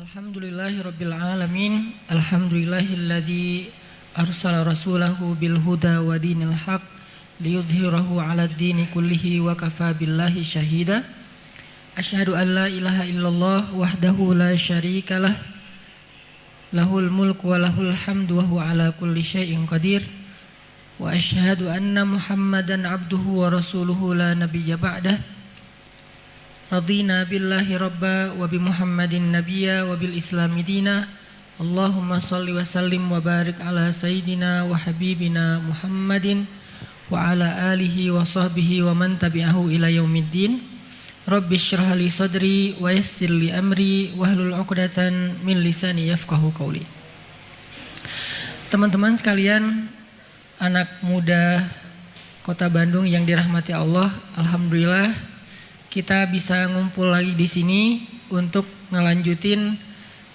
Alhamdulillahirabbil alamin. Alhamdulillahilladzi arsala rasulahu bil huda wa dinil haq liyuzhirahu 'alad dini kullihi wa kafa billahi syahida. Asyhadu an la ilaha illallah wahdahu la syarikalah. Lahul mulku wa lahul hamdu wa huwa 'ala kulli syai'in qadir. Wa asyhadu anna Muhammadan 'abduhu wa rasuluhu la nabiyya ba'dah. Radina billahi rabba wa bi Muhammadin nabiyya wa bil islami dina. Allahumma salli wa sallim wa barik ala sayyidina wa habibina Muhammadin wa ala alihi wa sahbihi wa man tabi'ahu ila yaumiddin. Rabbi syrah li sadri wa yassir li amri wahlul 'uqdatan min lisani yafqahu qawli. Teman-teman sekalian, anak muda Kota Bandung yang dirahmati Allah, alhamdulillah kita bisa ngumpul lagi di sini untuk ngelanjutin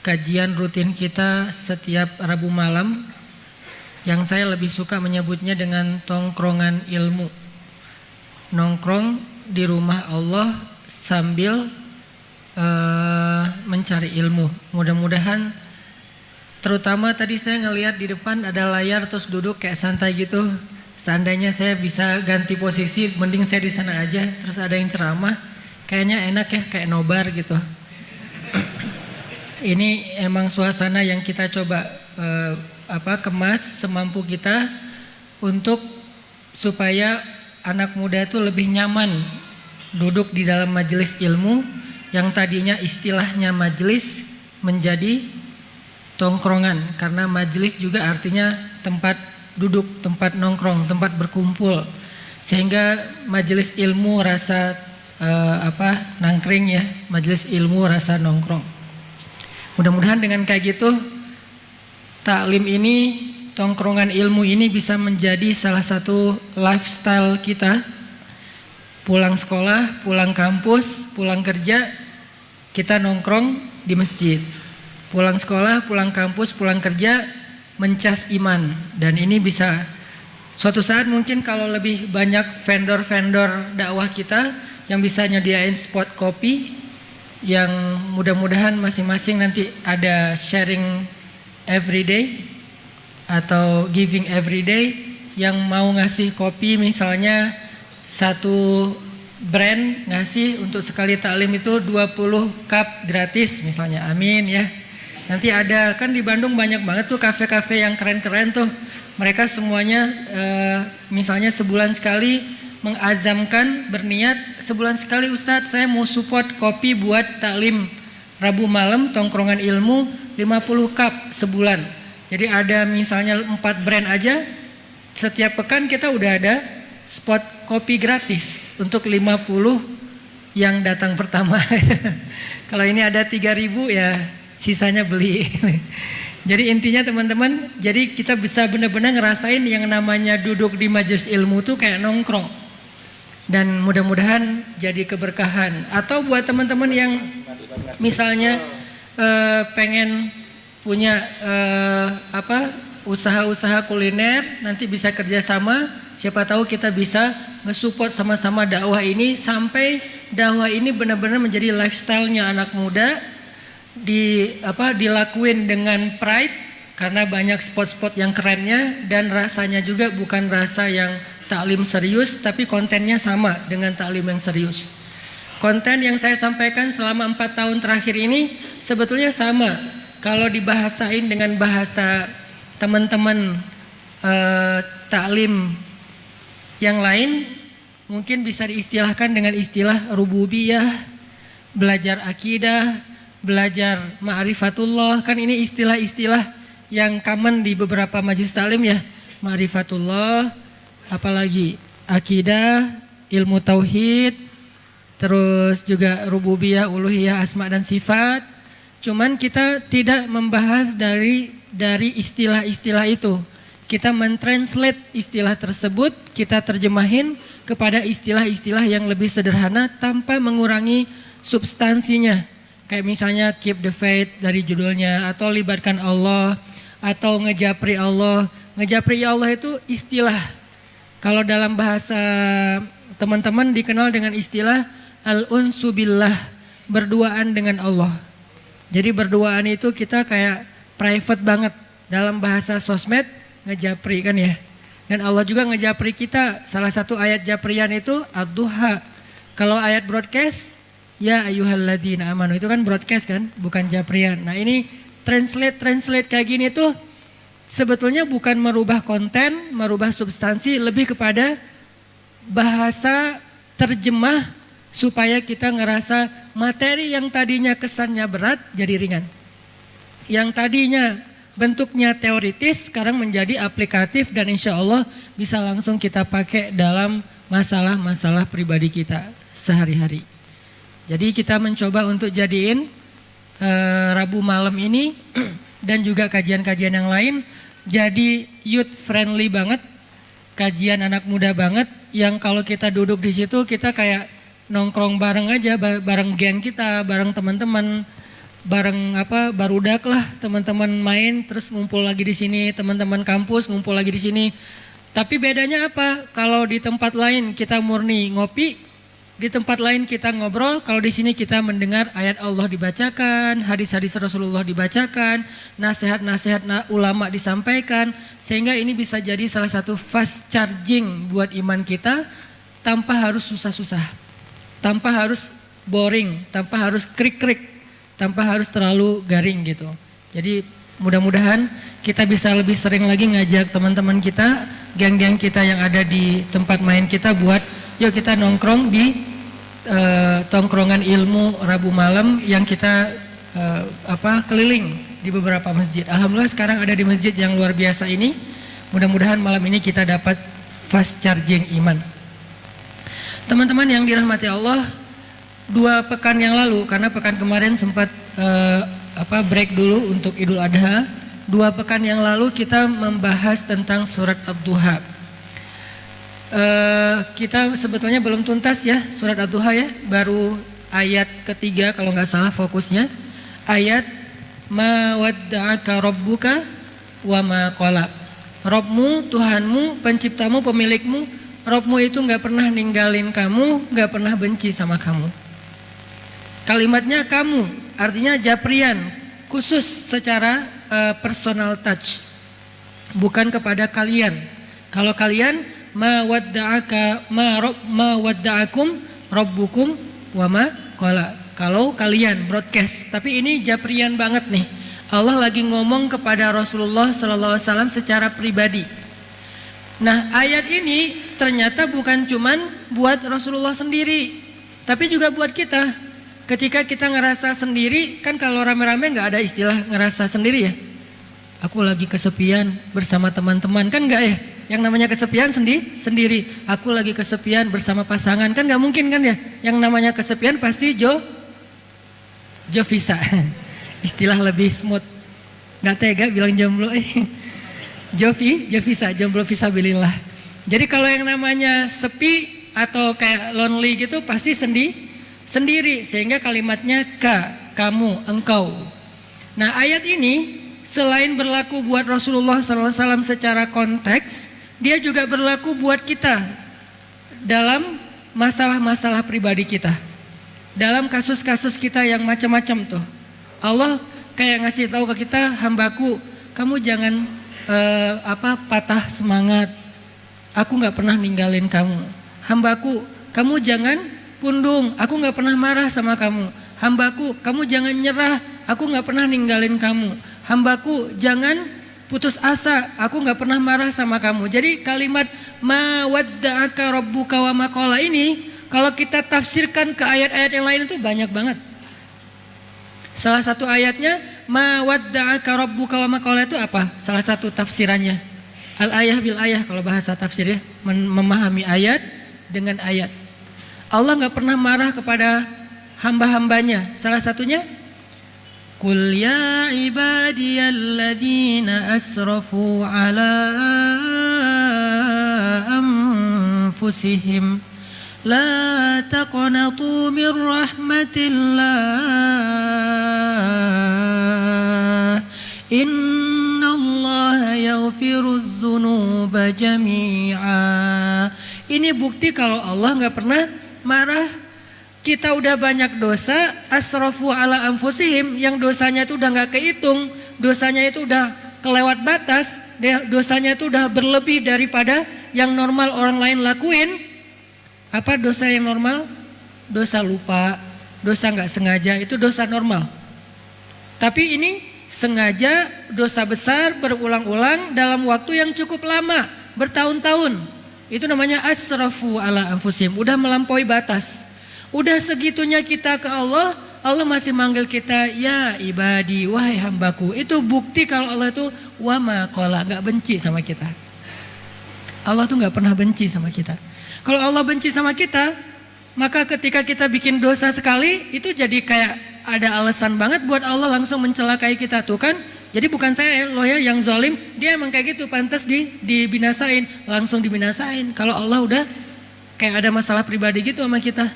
kajian rutin kita setiap Rabu malam yang saya lebih suka menyebutnya dengan tongkrongan ilmu. Nongkrong di rumah Allah sambil mencari ilmu. Mudah-mudahan, terutama tadi saya ngelihat di depan ada layar terus duduk kayak santai gitu. Seandainya saya bisa ganti posisi, mending saya di sana aja. Terus ada yang ceramah, kayaknya enak ya, kayak nobar gitu. Ini emang suasana yang kita coba kemas semampu kita untuk supaya anak muda itu lebih nyaman duduk di dalam majelis ilmu yang tadinya istilahnya majelis menjadi tongkrongan, karena majelis juga artinya tempat duduk, tempat nongkrong, tempat berkumpul, sehingga majelis ilmu rasa nangkring ya, majelis ilmu rasa nongkrong. Mudah-mudahan dengan kayak gitu taklim ini, tongkrongan ilmu ini bisa menjadi salah satu lifestyle kita. Pulang sekolah, pulang kampus, pulang kerja, kita nongkrong di masjid. Pulang sekolah, pulang kampus, pulang kerja, mencas iman. Dan ini bisa suatu saat mungkin kalau lebih banyak vendor-vendor dakwah kita yang bisa nyediain spot kopi, yang mudah-mudahan masing-masing nanti ada sharing everyday atau giving everyday, yang mau ngasih kopi misalnya satu brand ngasih untuk sekali taklim itu 20 cup gratis misalnya, amin ya. Nanti ada, kan di Bandung banyak banget tuh kafe-kafe yang keren-keren tuh. Mereka semuanya misalnya sebulan sekali mengazamkan, berniat sebulan sekali, Ustadz saya mau support kopi buat taklim Rabu malam tongkrongan ilmu 50 cup sebulan. Jadi ada misalnya 4 brand aja, setiap pekan kita udah ada spot kopi gratis untuk 50 yang datang pertama. Kalau ini ada 3.000 ya sisanya beli. Jadi intinya teman-teman, jadi kita bisa benar-benar ngerasain yang namanya duduk di majelis ilmu tuh kayak nongkrong. Dan mudah-mudahan jadi keberkahan. Atau buat teman-teman yang misalnya pengen punya usaha-usaha kuliner, nanti bisa kerjasama. Siapa tahu kita bisa nge-support sama-sama dakwah ini sampai dakwah ini benar-benar menjadi lifestyle-nya anak muda. Dilakuin dengan pride karena banyak spot-spot yang kerennya, dan rasanya juga bukan rasa yang taklim serius, tapi kontennya sama dengan taklim yang serius. Konten yang saya sampaikan selama 4 tahun terakhir ini sebetulnya sama. Kalau dibahasain dengan bahasa teman-teman taklim yang lain, mungkin bisa diistilahkan dengan istilah rububiyah, belajar akidah, belajar ma'rifatullah. Kan ini istilah-istilah yang common di beberapa majelis taklim ya. Ma'rifatullah, apalagi akidah, ilmu tauhid, terus juga rububiyah, uluhiyah, asma dan sifat. Cuman kita tidak membahas dari istilah-istilah itu. Kita mentranslate istilah tersebut, kita terjemahin kepada istilah-istilah yang lebih sederhana tanpa mengurangi substansinya. Kayak misalnya keep the faith dari judulnya, atau libatkan Allah, atau ngejapri Allah. Ngejapri Allah itu istilah. Kalau dalam bahasa teman-teman dikenal dengan istilah al-unsu billah, berduaan dengan Allah. Jadi berduaan itu kita kayak private banget. Dalam bahasa sosmed ngejapri kan ya. Dan Allah juga ngejapri kita. Salah satu ayat japrian itu ad-duha. Kalau ayat broadcast, ya ayyuhalladzina amanu, itu kan broadcast kan, bukan japrian. Nah ini translate kayak gini tuh sebetulnya bukan merubah konten, merubah substansi, lebih kepada bahasa terjemah supaya kita ngerasa materi yang tadinya kesannya berat jadi ringan. Yang tadinya bentuknya teoritis sekarang menjadi aplikatif dan insya Allah bisa langsung kita pakai dalam masalah-masalah pribadi kita sehari-hari. Jadi kita mencoba untuk jadiin Rabu malam ini dan juga kajian-kajian yang lain jadi youth friendly banget, kajian anak muda banget yang kalau kita duduk di situ kita kayak nongkrong bareng aja, bareng geng kita, bareng teman-teman, bareng barudak lah, teman-teman main terus ngumpul lagi di sini, teman-teman kampus ngumpul lagi di sini. Tapi bedanya apa? Kalau di tempat lain kita murni ngopi, di tempat lain kita ngobrol, kalau di sini kita mendengar ayat Allah dibacakan, hadis-hadis Rasulullah dibacakan, nasihat-nasihat ulama disampaikan, sehingga ini bisa jadi salah satu fast charging buat iman kita tanpa harus susah-susah, tanpa harus boring, tanpa harus krik-krik, tanpa harus terlalu garing gitu. Jadi mudah-mudahan kita bisa lebih sering lagi ngajak teman-teman kita, geng-geng kita yang ada di tempat main kita buat yuk kita nongkrong di tongkrongan ilmu Rabu malam yang kita keliling di beberapa masjid. Alhamdulillah sekarang ada di masjid yang luar biasa ini. Mudah-mudahan malam ini kita dapat fast charging iman. Teman-teman yang dirahmati Allah, 2 pekan yang lalu karena pekan kemarin sempat break dulu untuk Idul Adha. 2 pekan yang lalu kita membahas tentang surat Ad-Duha. Kita sebetulnya belum tuntas ya surat Ad-Duha ya, baru ayat ketiga kalau nggak salah fokusnya, ayat ma wadda'aka rabbuka wa ma qala. Robmu, Tuhanmu, penciptamu, pemilikmu, Robmu itu nggak pernah ninggalin kamu, nggak pernah benci sama kamu. Kalimatnya kamu, artinya japrian, khusus secara personal touch, bukan kepada kalian. Kalau kalian ma wadda'akum rabbukum wa ma qala. Kalau kalian broadcast, tapi ini japrian banget nih. Allah lagi ngomong kepada Rasulullah sallallahu alaihi wasallam secara pribadi. Nah, ayat ini ternyata bukan cuman buat Rasulullah sendiri, tapi juga buat kita. Ketika kita ngerasa sendiri, kan kalau rame-rame nggak ada istilah ngerasa sendiri ya. Aku lagi kesepian bersama teman-teman, kan nggak ya? Yang namanya kesepian sendiri. Aku lagi kesepian bersama pasangan, kan nggak mungkin kan ya? Yang namanya kesepian pasti Jovisa. Istilah lebih smooth. Nggak tega bilang jomblo. Jovisa, jomblo fisabilillah. Jadi kalau yang namanya sepi atau kayak lonely gitu pasti sendiri. Sehingga kalimatnya kamu, engkau. Nah ayat ini selain berlaku buat Rasulullah SAW secara konteks, dia juga berlaku buat kita dalam masalah-masalah pribadi kita. Dalam kasus-kasus kita yang macam-macam tuh. Allah kayak ngasih tahu ke kita, hambaku, kamu jangan patah semangat. Aku nggak pernah ninggalin kamu. Hambaku, kamu jangan pundung. Aku nggak pernah marah sama kamu. Hambaku, kamu jangan nyerah. Aku nggak pernah ninggalin kamu. Hambaku, jangan putus asa, aku nggak pernah marah sama kamu. Jadi kalimat ma wadda'aka rabbuka wa ma qala ini kalau kita tafsirkan ke ayat-ayat yang lain itu banyak banget. Salah satu ayatnya ma wadda'aka rabbuka wa ma qala itu apa? Salah satu tafsirannya al-ayah bil ayah kalau bahasa tafsir ya, memahami ayat dengan ayat. Allah nggak pernah marah kepada hamba-hambanya. Salah satunya Qul ya ibadiyalladzina asrafu ala anfusihim la taqnatu min rahmatillah innallaha yaghfirudz dzunuba jami'a. Ini bukti kalau Allah nggak pernah marah kita udah banyak dosa, asrafu ala anfusihim, yang dosanya itu udah nggak kehitung, dosanya itu udah kelewat batas, dosanya itu udah berlebih daripada yang normal orang lain lakuin. Apa dosa yang normal? Dosa lupa, dosa nggak sengaja, itu dosa normal. Tapi ini sengaja, dosa besar berulang-ulang dalam waktu yang cukup lama, bertahun-tahun. Itu namanya asrafu ala anfusihim, udah melampaui batas. Udah segitunya kita ke Allah, Allah masih manggil kita ya ibadi, wahai hambaku. Itu bukti kalau Allah itu wama kola, gak benci sama kita. Allah tuh gak pernah benci sama kita. Kalau Allah benci sama kita, maka ketika kita bikin dosa sekali, itu jadi kayak ada alasan banget buat Allah langsung mencelakai kita tuh kan. Jadi bukan saya loh ya yang zalim, dia emang kayak gitu, pantas dibinasain, langsung dibinasain. Kalau Allah udah kayak ada masalah pribadi gitu sama kita.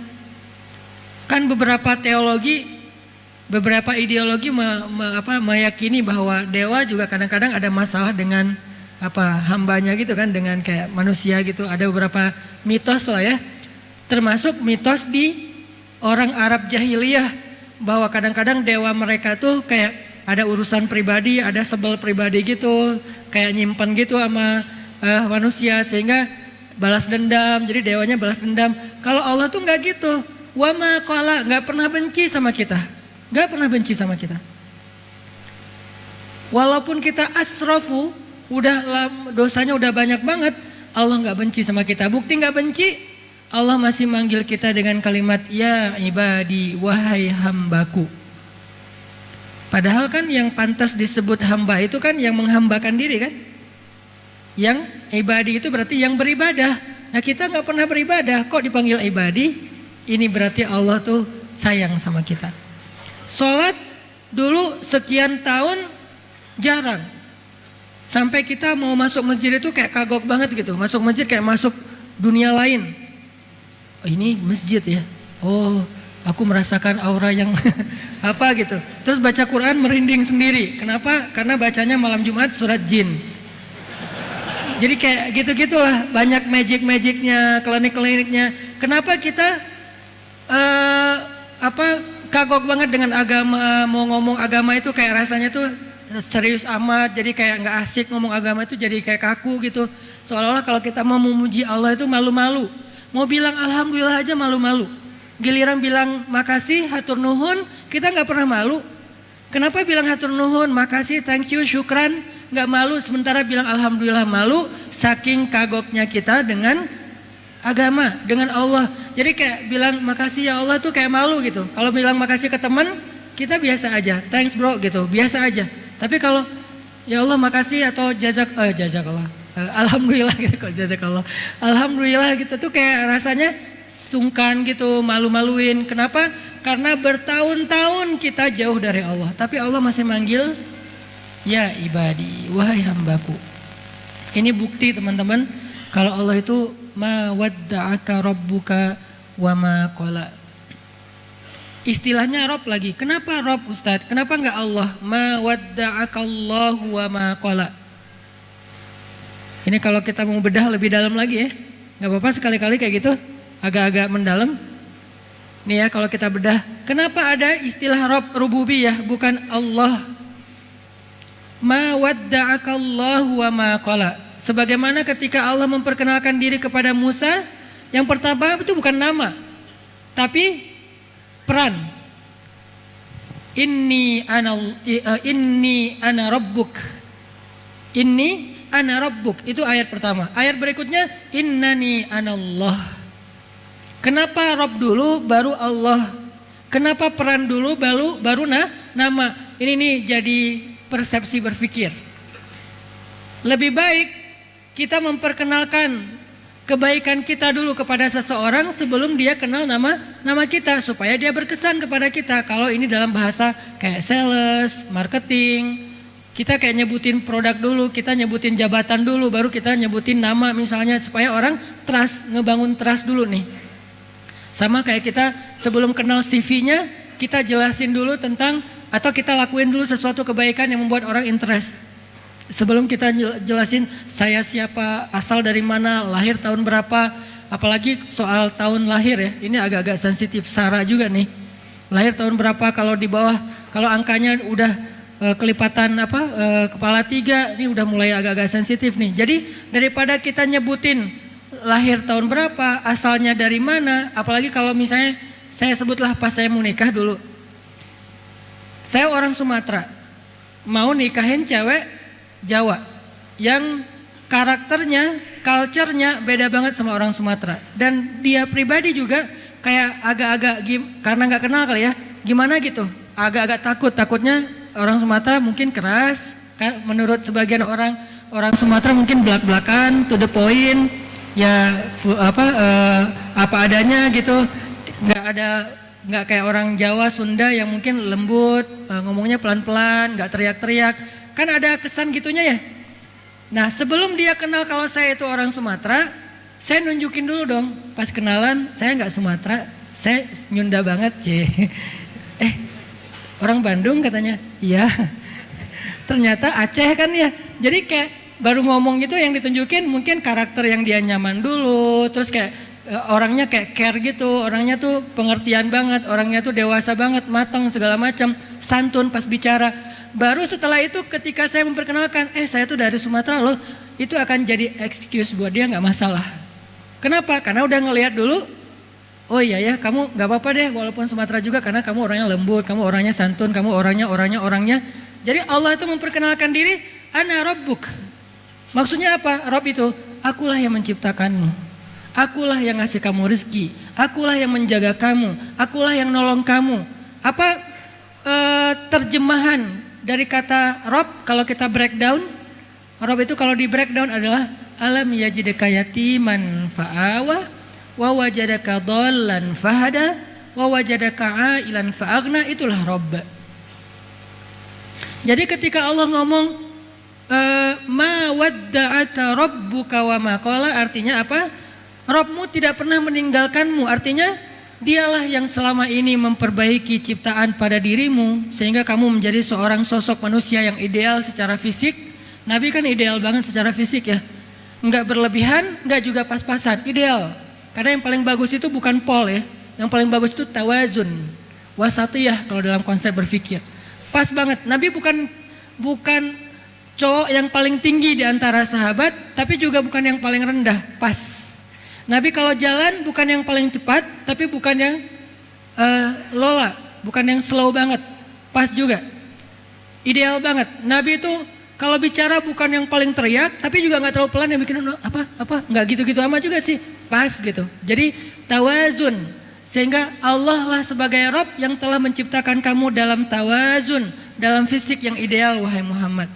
Kan beberapa teologi, beberapa ideologi meyakini bahwa dewa juga kadang-kadang ada masalah dengan hambanya gitu kan, dengan kayak manusia gitu. Ada beberapa mitos lah ya, termasuk mitos di orang Arab jahiliyah, bahwa kadang-kadang dewa mereka tuh kayak ada urusan pribadi, ada sebel pribadi gitu, kayak nyimpan gitu sama manusia sehingga balas dendam. Jadi dewanya balas dendam. Kalau Allah tuh nggak gitu. Wama qala, nggak pernah benci sama kita, nggak pernah benci sama kita. Walaupun kita asrafu, dosanya udah banyak banget, Allah nggak benci sama kita. Bukti nggak benci, Allah masih manggil kita dengan kalimat ya ibadi, wahai hambaku. Padahal kan yang pantas disebut hamba itu kan yang menghambakan diri kan. Yang ibadi itu berarti yang beribadah. Nah kita nggak pernah beribadah, kok dipanggil ibadi? Ini berarti Allah tuh sayang sama kita. Sholat dulu sekian tahun jarang. Sampai kita mau masuk masjid itu kayak kagok banget gitu. Masuk masjid kayak masuk dunia lain. Oh, ini masjid ya. Oh, aku merasakan aura yang apa gitu. Terus baca Quran merinding sendiri. Kenapa? Karena bacanya malam Jumat surat jin. Jadi kayak gitu-gitulah, banyak magic-magicnya, klinik-kliniknya. Kenapa kita kagok banget dengan agama, mau ngomong agama itu kayak rasanya tuh serius amat, jadi kayak nggak asik ngomong agama itu, jadi kayak kaku gitu. Seolah-olah kalau kita mau memuji Allah itu malu-malu, mau bilang alhamdulillah aja malu-malu. Giliran bilang makasih, hatur nuhun, kita nggak pernah malu. Kenapa bilang hatur nuhun, makasih, thank you, syukran, nggak malu, sementara bilang alhamdulillah malu, saking kagoknya kita dengan agama, dengan Allah. Jadi kayak bilang makasih ya Allah tuh kayak malu gitu. Kalau bilang makasih ke teman, kita biasa aja, thanks bro gitu, biasa aja. Tapi kalau ya Allah makasih atau jazakallah, alhamdulillah gitu, kok jazakallah, alhamdulillah gitu tuh kayak rasanya sungkan gitu, malu-maluin. Kenapa? Karena bertahun-tahun kita jauh dari Allah, tapi Allah masih manggil ya ibadi, wahai hambaku. Ini bukti teman-teman kalau Allah itu ma wadda'aka rabbuka wa ma qala. Istilahnya Rob lagi. Kenapa Rob Ustadz? Kenapa enggak Allah? Ma wadda'aka Allahu wa ma qala. Ini kalau kita mau bedah lebih dalam lagi ya. Enggak apa-apa sekali-kali kayak gitu, agak-agak mendalam. Nih ya kalau kita bedah, kenapa ada istilah Rob rububiyah bukan Allah? Ma wadda'aka Allahu wa ma qala. Sebagaimana ketika Allah memperkenalkan diri kepada Musa, yang pertama itu bukan nama, tapi peran. Inni ana rabbuk. Inni ana rabbuk. Itu ayat pertama. Ayat berikutnya innani anallah. Kenapa Rabb dulu baru Allah? Kenapa peran dulu baru nama? Ini nih jadi persepsi berpikir. Lebih baik kita memperkenalkan kebaikan kita dulu kepada seseorang sebelum dia kenal nama kita, supaya dia berkesan kepada kita. Kalau ini dalam bahasa kayak sales, marketing, kita kayak nyebutin produk dulu, kita nyebutin jabatan dulu, baru kita nyebutin nama misalnya, supaya orang trust, ngebangun trust dulu nih. Sama kayak kita sebelum kenal CV-nya, kita jelasin dulu tentang, atau kita lakuin dulu sesuatu kebaikan yang membuat orang interest. Sebelum kita jelasin saya siapa, asal dari mana, lahir tahun berapa, apalagi soal tahun lahir ya, ini agak-agak sensitif. Sarah juga nih, lahir tahun berapa, kalau di bawah, kalau angkanya udah kelipatan kepala 3, ini udah mulai agak-agak sensitif nih. Jadi daripada kita nyebutin lahir tahun berapa, asalnya dari mana, apalagi kalau misalnya saya sebutlah pas saya mau nikah dulu, saya orang Sumatera, mau nikahin cewek Jawa yang karakternya, culture-nya beda banget sama orang Sumatera, dan dia pribadi juga kayak agak-agak karena nggak kenal kali ya, gimana gitu, agak-agak takutnya orang Sumatera mungkin keras, menurut sebagian orang Sumatera mungkin belak-belakan, to the point, ya apa adanya gitu, nggak kayak orang Jawa Sunda yang mungkin lembut, ngomongnya pelan-pelan, nggak teriak-teriak, kan ada kesan gitunya ya. Nah sebelum dia kenal kalau saya itu orang Sumatera, saya nunjukin dulu dong, pas kenalan saya nggak Sumatera, saya Nyunda banget orang Bandung katanya, iya. Ternyata Aceh kan ya. Jadi kayak baru ngomong gitu yang ditunjukin mungkin karakter yang dia nyaman dulu. Terus kayak orangnya kayak care gitu. Orangnya tuh pengertian banget. Orangnya tuh dewasa banget, matang segala macam, santun pas bicara. Baru setelah itu ketika saya memperkenalkan, saya tuh dari Sumatera loh. Itu akan jadi excuse buat dia, nggak masalah. Kenapa? Karena udah ngelihat dulu. Oh iya ya, kamu gak apa-apa deh walaupun Sumatera juga, karena kamu orangnya lembut, kamu orangnya santun, kamu orangnya. Jadi Allah itu memperkenalkan diri, Ana Rabbuk. Maksudnya apa? Rabb itu, akulah yang menciptakanmu. Akulah yang ngasih kamu rezeki. Akulah yang menjaga kamu. Akulah yang nolong kamu. Apa terjemahan dari kata Rabb kalau kita breakdown? Rabb itu kalau di breakdown adalah alam yajidka yatiman fa'awa, wa wajadaka dhallan fahada, wa wajadaka ailan fa'aghna, itulah Rabb. Jadi ketika Allah ngomong ma wadda'aka rabbuka wa ma qala, artinya apa? Rabbmu tidak pernah meninggalkanmu, artinya dialah yang selama ini memperbaiki ciptaan pada dirimu sehingga kamu menjadi seorang sosok manusia yang ideal secara fisik. Nabi kan ideal banget secara fisik ya, enggak berlebihan, enggak juga pas-pasan, ideal. Karena yang paling bagus itu bukan pol ya, yang paling bagus itu tawazun, wasatiyah kalau dalam konsep berpikir. Pas banget, Nabi bukan cowok yang paling tinggi di antara sahabat, tapi juga bukan yang paling rendah, pas. Nabi kalau jalan bukan yang paling cepat, tapi bukan yang lola, bukan yang slow banget, pas juga. Ideal banget, Nabi itu kalau bicara bukan yang paling teriak, tapi juga nggak terlalu pelan yang bikin nggak gitu-gitu amat juga sih, pas gitu. Jadi tawazun, sehingga Allah lah sebagai Rabb yang telah menciptakan kamu dalam tawazun, dalam fisik yang ideal wahai Muhammad.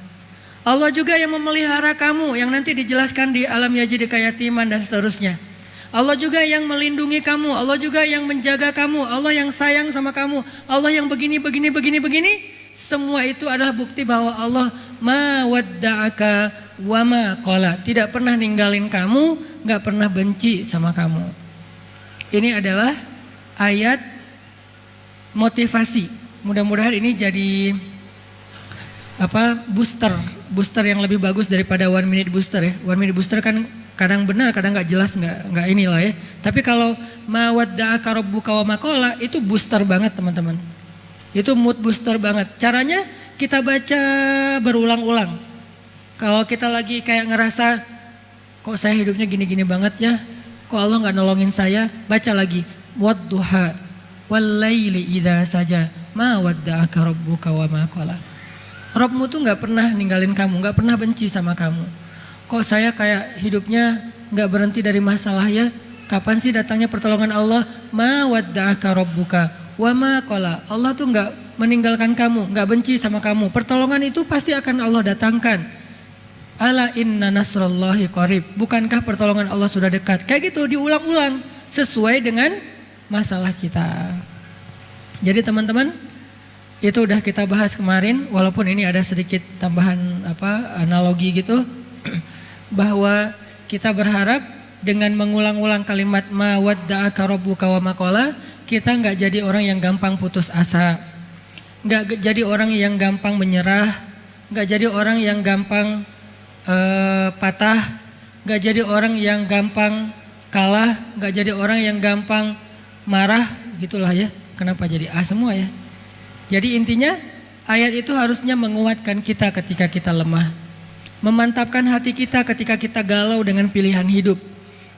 Allah juga yang memelihara kamu, yang nanti dijelaskan di alam yajidka yatiman dan seterusnya. Allah juga yang melindungi kamu, Allah juga yang menjaga kamu, Allah yang sayang sama kamu, Allah yang begini. Semua itu adalah bukti bahwa Allah ma wadda'aka wa ma qala, tidak pernah ninggalin kamu, gak pernah benci sama kamu. Ini adalah ayat motivasi. Mudah-mudahan ini jadi booster yang lebih bagus daripada 1 minute booster ya. 1 minute booster kan kadang benar, kadang nggak jelas, nggak inilah ya. Tapi kalau ma wadda'aka rabbuka wa ma qala, itu booster banget teman-teman. Itu mood booster banget. Caranya kita baca berulang-ulang. Kalau kita lagi kayak ngerasa kok saya hidupnya gini-gini banget ya, kok Allah nggak nolongin saya, baca lagi wadduha wal laili idza saja ma wadda'aka rabbuka wa ma qala. Rabbmu tuh nggak pernah ninggalin kamu, nggak pernah benci sama kamu. Kok saya kayak hidupnya nggak berhenti dari masalah ya? Kapan sih datangnya pertolongan Allah? Ma wadda'aka rabbuka wa ma qala. Allah tuh nggak meninggalkan kamu, nggak benci sama kamu. Pertolongan itu pasti akan Allah datangkan. Ala inna nasrallahi qarib. Bukankah pertolongan Allah sudah dekat? Kayak gitu diulang-ulang sesuai dengan masalah kita. Jadi teman-teman, itu udah kita bahas kemarin, walaupun ini ada sedikit tambahan analogi gitu, bahwa kita berharap dengan mengulang-ulang kalimat ma wadda'aka rabbuka wa ma qala, kita nggak jadi orang yang gampang putus asa, nggak jadi orang yang gampang menyerah, nggak jadi orang yang gampang patah, nggak jadi orang yang gampang kalah, nggak jadi orang yang gampang marah gitulah ya. Kenapa jadi A semua ya? Jadi intinya ayat itu harusnya menguatkan kita ketika kita lemah, memantapkan hati kita ketika kita galau dengan pilihan hidup,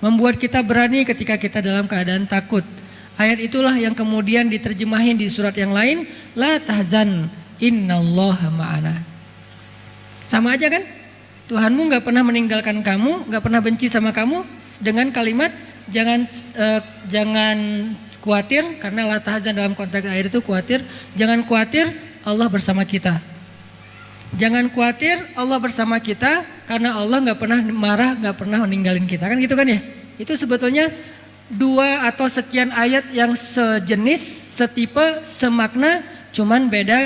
membuat kita berani ketika kita dalam keadaan takut. Ayat itulah yang kemudian diterjemahin di surat yang lain, la tahzan innallaha ma'ana. Sama aja kan? Tuhanmu gak pernah meninggalkan kamu, gak pernah benci sama kamu dengan kalimat jangan khawatir, karena la tahzan dalam konteks ayat itu khawatir. Jangan khawatir, Allah bersama kita. Jangan khawatir, Allah bersama kita, karena Allah gak pernah marah, gak pernah meninggalin kita. Kan gitu kan ya? Itu sebetulnya 2 atau sekian ayat yang sejenis, setipe, semakna, cuman beda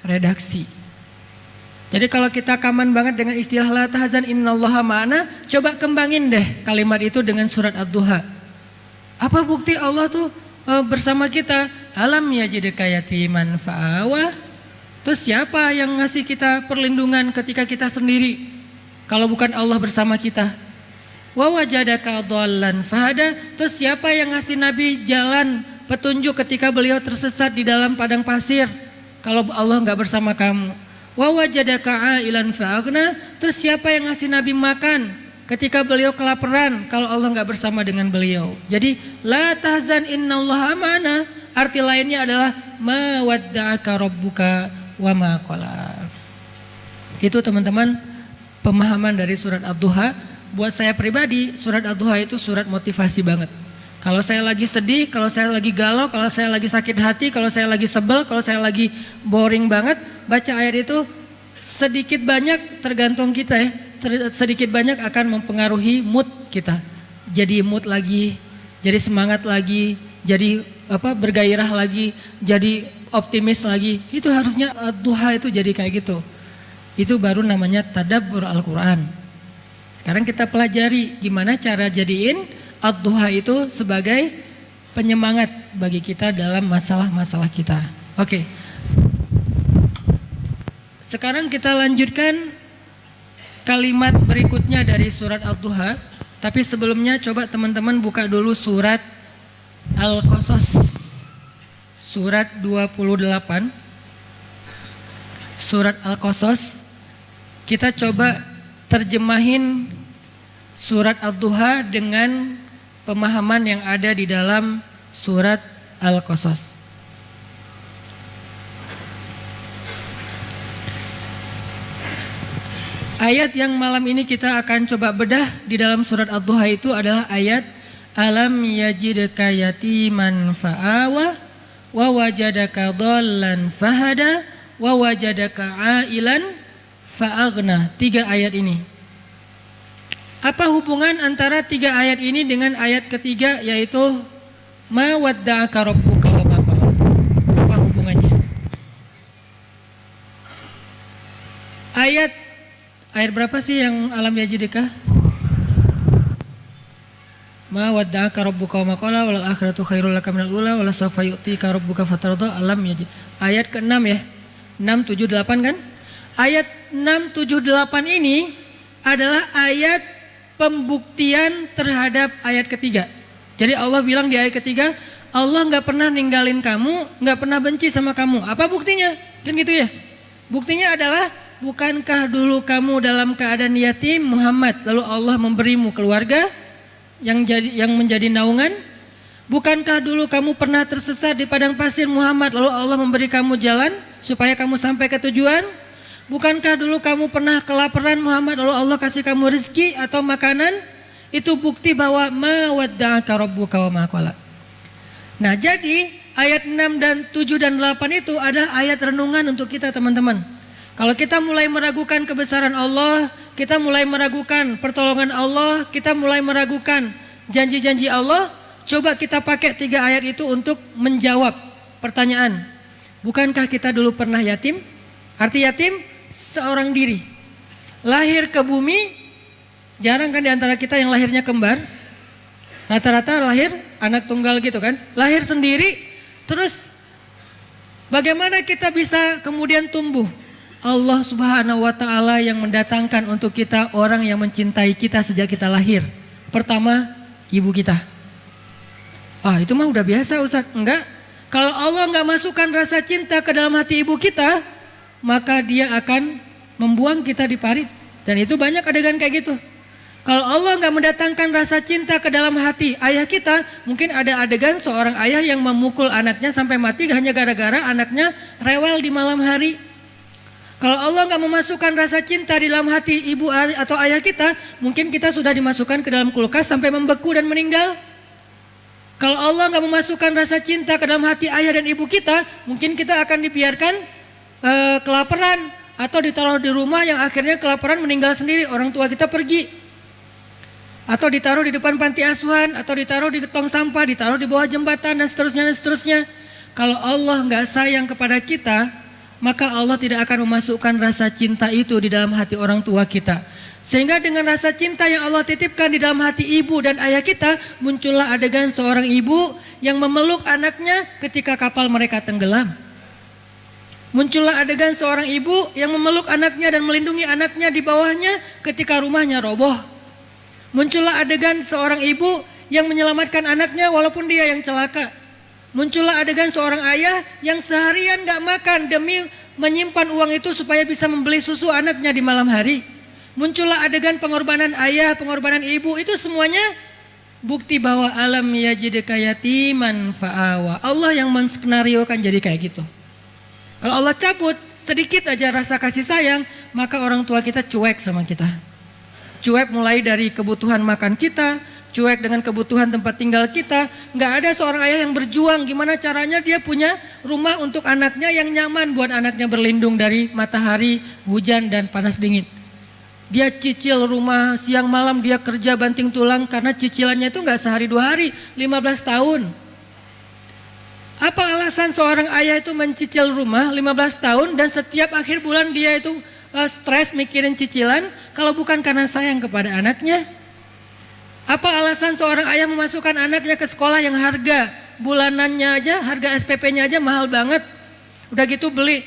redaksi. Jadi kalau kita kaman banget dengan istilah la tahzan innallaha ma'ana, coba kembangin deh kalimat itu dengan surat Ad-Duha. Apa bukti Allah tuh bersama kita? Alam yajidka yatiman fa'awa. Terus siapa yang ngasih kita perlindungan ketika kita sendiri kalau bukan Allah bersama kita? Wa wajadaka dhallan fahada. Terus siapa yang ngasih Nabi jalan petunjuk ketika beliau tersesat di dalam padang pasir kalau Allah enggak bersama kamu? Wa wajadaka ailan fa'aghna. Terus siapa yang ngasih Nabi makan ketika beliau kelaparan kalau Allah enggak bersama dengan beliau? Jadi la tahzan innallaha ma'ana, arti lainnya adalah ma wadda'aka rabbuka wa ma qala. Itu teman-teman pemahaman dari surat Ad-Duha. Buat saya pribadi, surat Ad-Duha itu surat motivasi banget. Kalau saya lagi sedih, kalau saya lagi galau, kalau saya lagi sakit hati, kalau saya lagi sebel, kalau saya lagi boring banget, baca ayat itu sedikit banyak tergantung kita ya. Sedikit banyak akan mempengaruhi mood kita. Jadi mood lagi, jadi semangat lagi, jadi bergairah lagi, jadi optimis lagi. Itu harusnya Ad-Duha itu jadi kayak gitu. Itu baru namanya tadabbur Al-Quran. Sekarang kita pelajari gimana cara jadiin Ad-Duha itu sebagai penyemangat bagi kita dalam masalah-masalah kita. Oke. Sekarang kita lanjutkan kalimat berikutnya dari surat Ad-Duha. Tapi sebelumnya coba teman-teman buka dulu surat Al-Qasas. Surat 28. Surat Al-Qasas. Kita coba terjemahin surat Ad-Duha dengan pemahaman yang ada di dalam surat Al-Qasas. Ayat yang malam ini kita akan coba bedah di dalam surat Ad-Duha itu adalah ayat alam yajidka yatiman fa'awa wa wajadaka dhallan fahada wa wajadaka ailan fa'aghna. 3 ayat ini. Apa hubungan antara 3 ayat ini dengan ayat ketiga, yaitu ma wadda'aka rabbuka wa ma qala? Apa hubungannya? Ayat berapa sih yang alam yajidka? Ma wadda'aka rabbuka wa ma qala wal akhiratu khairul laka minal ula wala sawfa yu'tika rabbuka fatarda. Alam yajid. Ayat ke-6 ya. 6, 7, 8 kan? Ayat 6, 7, 8 ini adalah ayat pembuktian terhadap ayat ketiga. Jadi Allah bilang di ayat ketiga, Allah gak pernah ninggalin kamu, gak pernah benci sama kamu. Apa buktinya? Kan gitu ya. Buktinya adalah, bukankah dulu kamu dalam keadaan yatim Muhammad, lalu Allah memberimu keluarga yang menjadi naungan? Bukankah dulu kamu pernah tersesat di padang pasir Muhammad, lalu Allah memberi kamu jalan supaya kamu sampai ke tujuan? Bukankah dulu kamu pernah kelaparan Muhammad, lalu Allah kasih kamu rezeki atau makanan? Itu bukti bahwa ma wadda'aka rabbuka wa ma qala. Nah, jadi ayat 6 dan 7 dan 8 itu adalah ayat renungan untuk kita teman-teman. Kalau kita mulai meragukan kebesaran Allah, kita mulai meragukan pertolongan Allah, kita mulai meragukan janji-janji Allah, coba kita pakai 3 ayat itu untuk menjawab pertanyaan. Bukankah kita dulu pernah yatim? Arti yatim, seorang diri. Lahir ke bumi, jarang kan di antara kita yang lahirnya kembar. Rata-rata lahir anak tunggal gitu kan. Lahir sendiri, terus bagaimana kita bisa kemudian tumbuh? Allah Subhanahu wa Ta'ala yang mendatangkan untuk kita orang yang mencintai kita sejak kita lahir. Pertama, ibu kita. Ah, itu mah udah biasa Ustaz. Enggak. Kalau Allah enggak masukkan rasa cinta ke dalam hati ibu kita, maka dia akan membuang kita di parit. Dan itu banyak adegan kayak gitu. Kalau Allah enggak mendatangkan rasa cinta ke dalam hati ayah kita, mungkin ada adegan seorang ayah yang memukul anaknya sampai mati hanya gara-gara anaknya rewel di malam hari. Kalau Allah enggak memasukkan rasa cinta di dalam hati ibu atau ayah kita, mungkin kita sudah dimasukkan ke dalam kulkas sampai membeku dan meninggal. Kalau Allah enggak memasukkan rasa cinta ke dalam hati ayah dan ibu kita, mungkin kita akan dibiarkan kelaparan atau ditaruh di rumah yang akhirnya kelaparan meninggal sendiri, orang tua kita pergi. Atau ditaruh di depan panti asuhan, atau ditaruh di tong sampah, ditaruh di bawah jembatan dan seterusnya dan seterusnya. Kalau Allah enggak sayang kepada kita, maka Allah tidak akan memasukkan rasa cinta itu di dalam hati orang tua kita. Sehingga dengan rasa cinta yang Allah titipkan di dalam hati ibu dan ayah kita, muncullah adegan seorang ibu yang memeluk anaknya ketika kapal mereka tenggelam. Muncullah adegan seorang ibu yang memeluk anaknya dan melindungi anaknya di bawahnya ketika rumahnya roboh. Muncullah adegan seorang ibu yang menyelamatkan anaknya walaupun dia yang celaka. Muncullah adegan seorang ayah yang seharian gak makan demi menyimpan uang itu supaya bisa membeli susu anaknya di malam hari. Muncullah adegan pengorbanan ayah, pengorbanan ibu, itu semuanya bukti bahwa alam yajidka yatiman fa'awa. Allah yang menskenariokan jadi kayak gitu. Kalau Allah cabut sedikit aja rasa kasih sayang, maka orang tua kita cuek sama kita. Cuek mulai dari kebutuhan makan kita, cuek dengan kebutuhan tempat tinggal kita. Nggak ada seorang ayah yang berjuang gimana caranya dia punya rumah untuk anaknya yang nyaman buat anaknya berlindung dari matahari, hujan dan panas dingin. Dia cicil rumah siang malam, dia kerja banting tulang karena cicilannya itu nggak sehari 2 hari, 15 tahun. Apa alasan seorang ayah itu mencicil rumah 15 tahun dan setiap akhir bulan dia itu stres mikirin cicilan kalau bukan karena sayang kepada anaknya? Apa alasan seorang ayah memasukkan anaknya ke sekolah yang harga bulanannya aja, harga SPP-nya aja mahal banget. Udah gitu beli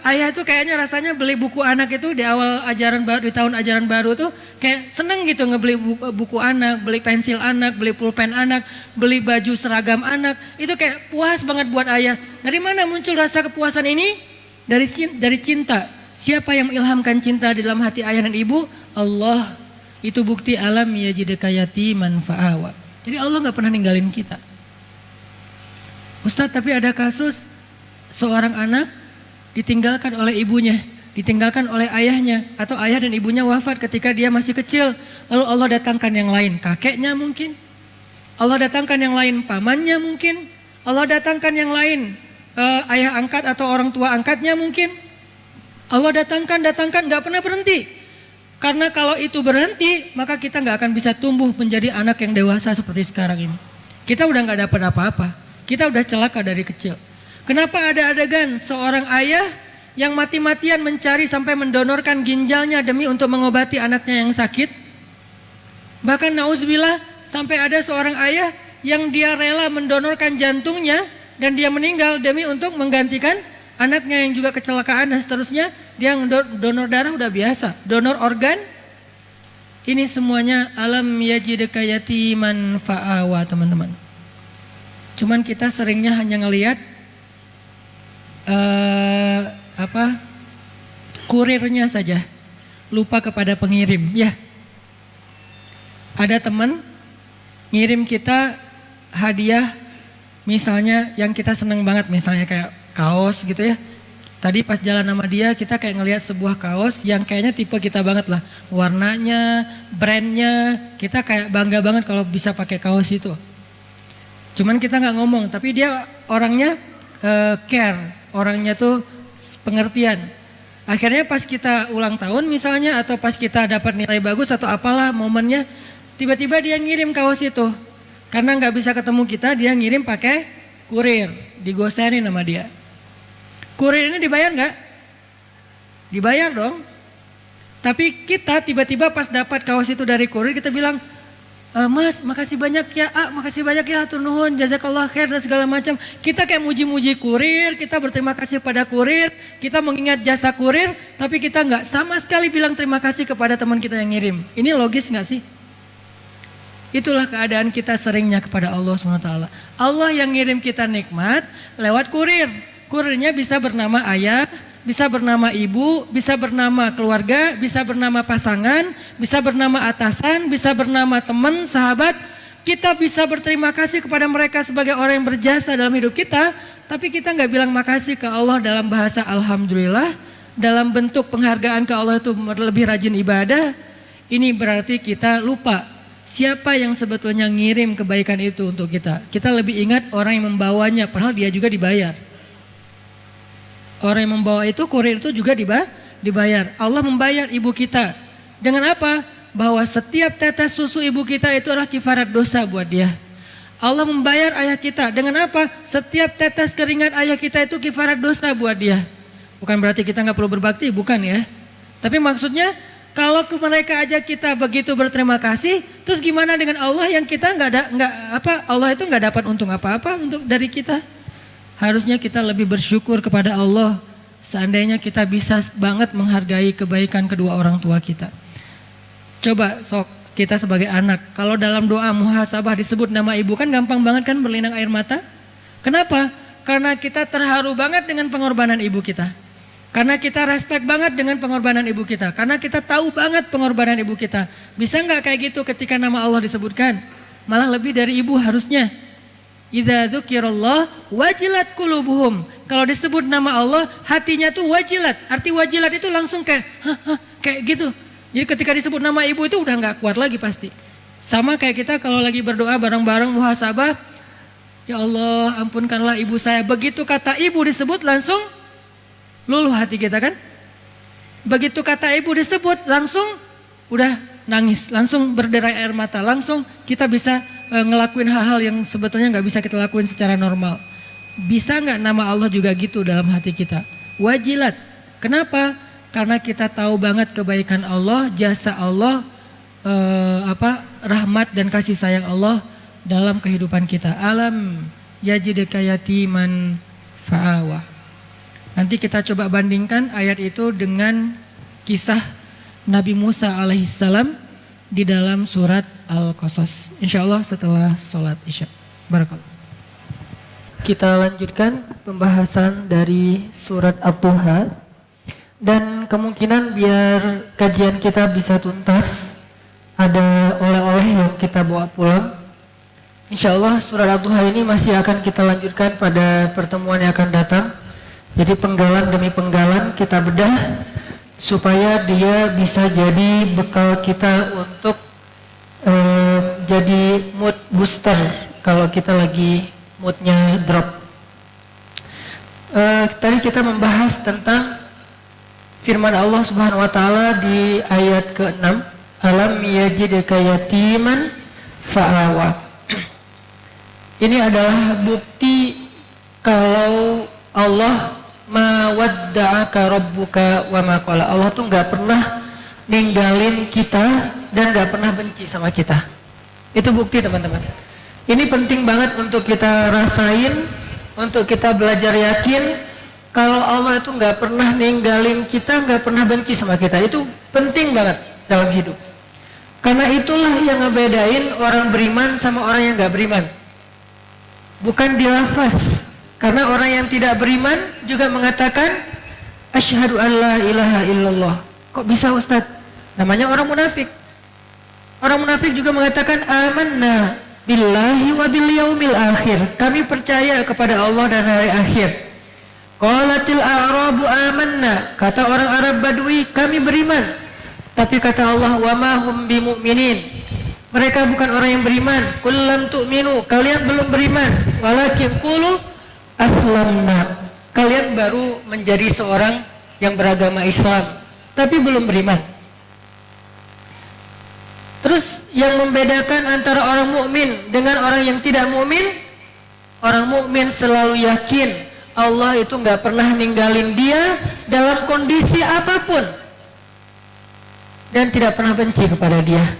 ayah itu kayaknya rasanya beli buku anak itu di awal ajaran baru, di tahun ajaran baru tuh kayak seneng gitu ngebeli buku anak, beli pensil anak, beli pulpen anak, beli baju seragam anak. Itu kayak puas banget buat ayah. Dari mana muncul rasa kepuasan ini? Dari cinta. Siapa yang mengilhamkan cinta di dalam hati ayah dan ibu? Allah. Itu bukti alam yajidka yatiman fa'awa. Jadi Allah gak pernah ninggalin kita. Ustadz, tapi ada kasus seorang anak ditinggalkan oleh ibunya, ditinggalkan oleh ayahnya, atau ayah dan ibunya wafat ketika dia masih kecil. Lalu Allah datangkan yang lain, kakeknya mungkin. Allah datangkan yang lain, pamannya mungkin. Allah datangkan yang lain, ayah angkat atau orang tua angkatnya mungkin. Allah datangkan, gak pernah berhenti. Karena kalau itu berhenti, maka kita gak akan bisa tumbuh menjadi anak yang dewasa seperti sekarang ini. Kita udah gak dapat apa-apa, kita udah celaka dari kecil. Kenapa ada adegan seorang ayah yang mati-matian mencari sampai mendonorkan ginjalnya demi untuk mengobati anaknya yang sakit? Bahkan nauzubillah sampai ada seorang ayah yang dia rela mendonorkan jantungnya dan dia meninggal demi untuk menggantikan anaknya yang juga kecelakaan dan seterusnya. Dia donor darah udah biasa, donor organ. Ini semuanya alam yajidka yatiman fa'awa, teman-teman. Cuman kita seringnya hanya ngelihat kurirnya saja, lupa kepada pengirim. Ya, ada teman ngirim kita hadiah, misalnya yang kita seneng banget, misalnya kayak kaos gitu ya. Tadi pas jalan sama dia kita kayak ngelihat sebuah kaos yang kayaknya tipe kita banget lah, warnanya, brandnya, kita kayak bangga banget kalau bisa pakai kaos itu. Cuman kita nggak ngomong, tapi dia orangnya care. Orangnya tuh pengertian. Akhirnya pas kita ulang tahun misalnya, atau pas kita dapat nilai bagus atau apalah momennya, tiba-tiba dia ngirim kaos itu. Karena nggak bisa ketemu kita, dia ngirim pakai kurir, digosenin sama dia. Kurir ini dibayar nggak? Dibayar dong. Tapi kita tiba-tiba pas dapat kaos itu dari kurir, kita bilang, Mas, makasih banyak ya, makasih banyak ya, hatur nuhun, jazakallah khair dan segala macam. Kita kayak muji-muji kurir, kita berterima kasih pada kurir, kita mengingat jasa kurir, tapi kita nggak sama sekali bilang terima kasih kepada teman kita yang ngirim. Ini logis nggak sih? Itulah keadaan kita seringnya kepada Allah SWT. Allah yang ngirim kita nikmat lewat kurir. Kurirnya bisa bernama ayah, bisa bernama ibu, bisa bernama keluarga, bisa bernama pasangan, bisa bernama atasan, bisa bernama teman, sahabat. Kita bisa berterima kasih kepada mereka sebagai orang yang berjasa dalam hidup kita, tapi kita nggak bilang makasih ke Allah dalam bahasa alhamdulillah, dalam bentuk penghargaan ke Allah itu lebih rajin ibadah. Ini berarti kita lupa siapa yang sebetulnya ngirim kebaikan itu untuk kita. Kita lebih ingat orang yang membawanya, padahal dia juga dibayar. Orang yang membawa itu, kurir itu juga dibayar. Allah membayar ibu kita. Dengan apa? Bahwa setiap tetes susu ibu kita itu adalah kifarat dosa buat dia. Allah membayar ayah kita. Dengan apa? Setiap tetes keringat ayah kita itu kifarat dosa buat dia. Bukan berarti kita nggak perlu berbakti, bukan ya. Tapi maksudnya kalau ke mereka aja kita begitu berterima kasih, terus gimana dengan Allah yang kita Allah itu nggak dapat untung apa-apa untuk dari kita. Harusnya kita lebih bersyukur kepada Allah seandainya kita bisa banget menghargai kebaikan kedua orang tua kita. Coba sok kita sebagai anak, kalau dalam doa muhasabah disebut nama ibu kan gampang banget kan berlinang air mata. Kenapa? Karena kita terharu banget dengan pengorbanan ibu kita. Karena kita respect banget dengan pengorbanan ibu kita. Karena kita tahu banget pengorbanan ibu kita. Bisa nggak kayak gitu ketika nama Allah disebutkan? Malah lebih dari ibu harusnya. Idza dzukirallah wajilat qulubuhum. Kalau disebut nama Allah, hatinya tuh wajilat. Arti wajilat itu langsung kayak kayak gitu. Jadi ketika disebut nama ibu itu udah nggak kuat lagi pasti. Sama kayak kita kalau lagi berdoa bareng-bareng muhasabah, ya Allah ampunkanlah ibu saya. Begitu kata ibu disebut langsung luluh hati kita kan. Begitu kata ibu disebut langsung udah nangis, langsung berderai air mata, langsung kita bisa ngelakuin hal-hal yang sebetulnya nggak bisa kita lakuin secara normal. Bisa nggak nama Allah juga gitu dalam hati kita? Wajilat. Kenapa? Karena kita tahu banget kebaikan Allah, jasa Allah, rahmat dan kasih sayang Allah dalam kehidupan kita. Alam yajidka yatiman fa'awa. Nanti kita coba bandingkan ayat itu dengan kisah Nabi Musa alaihissalam di dalam surat Al-Qasas. Insyaallah setelah sholat Isya. Barakallah. Kita lanjutkan pembahasan dari surat Ad-Duha. Dan kemungkinan biar kajian kita bisa tuntas, ada oleh-oleh yang kita bawa pulang. Insyaallah surat Ad-Duha ini masih akan kita lanjutkan pada pertemuan yang akan datang. Jadi penggalan demi penggalan kita bedah supaya dia bisa jadi bekal kita untuk jadi mood booster kalau kita lagi moodnya drop. Tadi kita membahas tentang firman Allah Subhanahu wa taala di ayat ke-6, alam yajidka yatiman fa'awa. Ini adalah bukti kalau Allah ma wadda'aka rabbuka wa ma qala. Allah tuh enggak pernah ninggalin kita dan enggak pernah benci sama kita. Itu bukti teman-teman. Ini penting banget untuk kita rasain, untuk kita belajar yakin kalau Allah itu nggak pernah ninggalin kita, nggak pernah benci sama kita. Itu penting banget dalam hidup. Karena itulah yang ngebedain orang beriman sama orang yang nggak beriman. Bukan di lafaz. Karena orang yang tidak beriman juga mengatakan asyhadu alla ilaha illallah. Kok bisa Ustaz? Namanya orang munafik. Orang munafik juga mengatakan amanna billahi wa bil yaumil akhir. Kami percaya kepada Allah dan hari akhir. Qalatil a'rabu amanna, kata orang Arab Badui kami beriman. Tapi kata Allah wa ma hum bimu'minin, mereka bukan orang yang beriman. Qul lam tu'minu, kalian belum beriman. Walakin qulu aslamna, kalian baru menjadi seorang yang beragama Islam tapi belum beriman. Terus yang membedakan antara orang mukmin dengan orang yang tidak mukmin, orang mukmin selalu yakin Allah itu nggak pernah ninggalin dia dalam kondisi apapun dan tidak pernah benci kepada dia.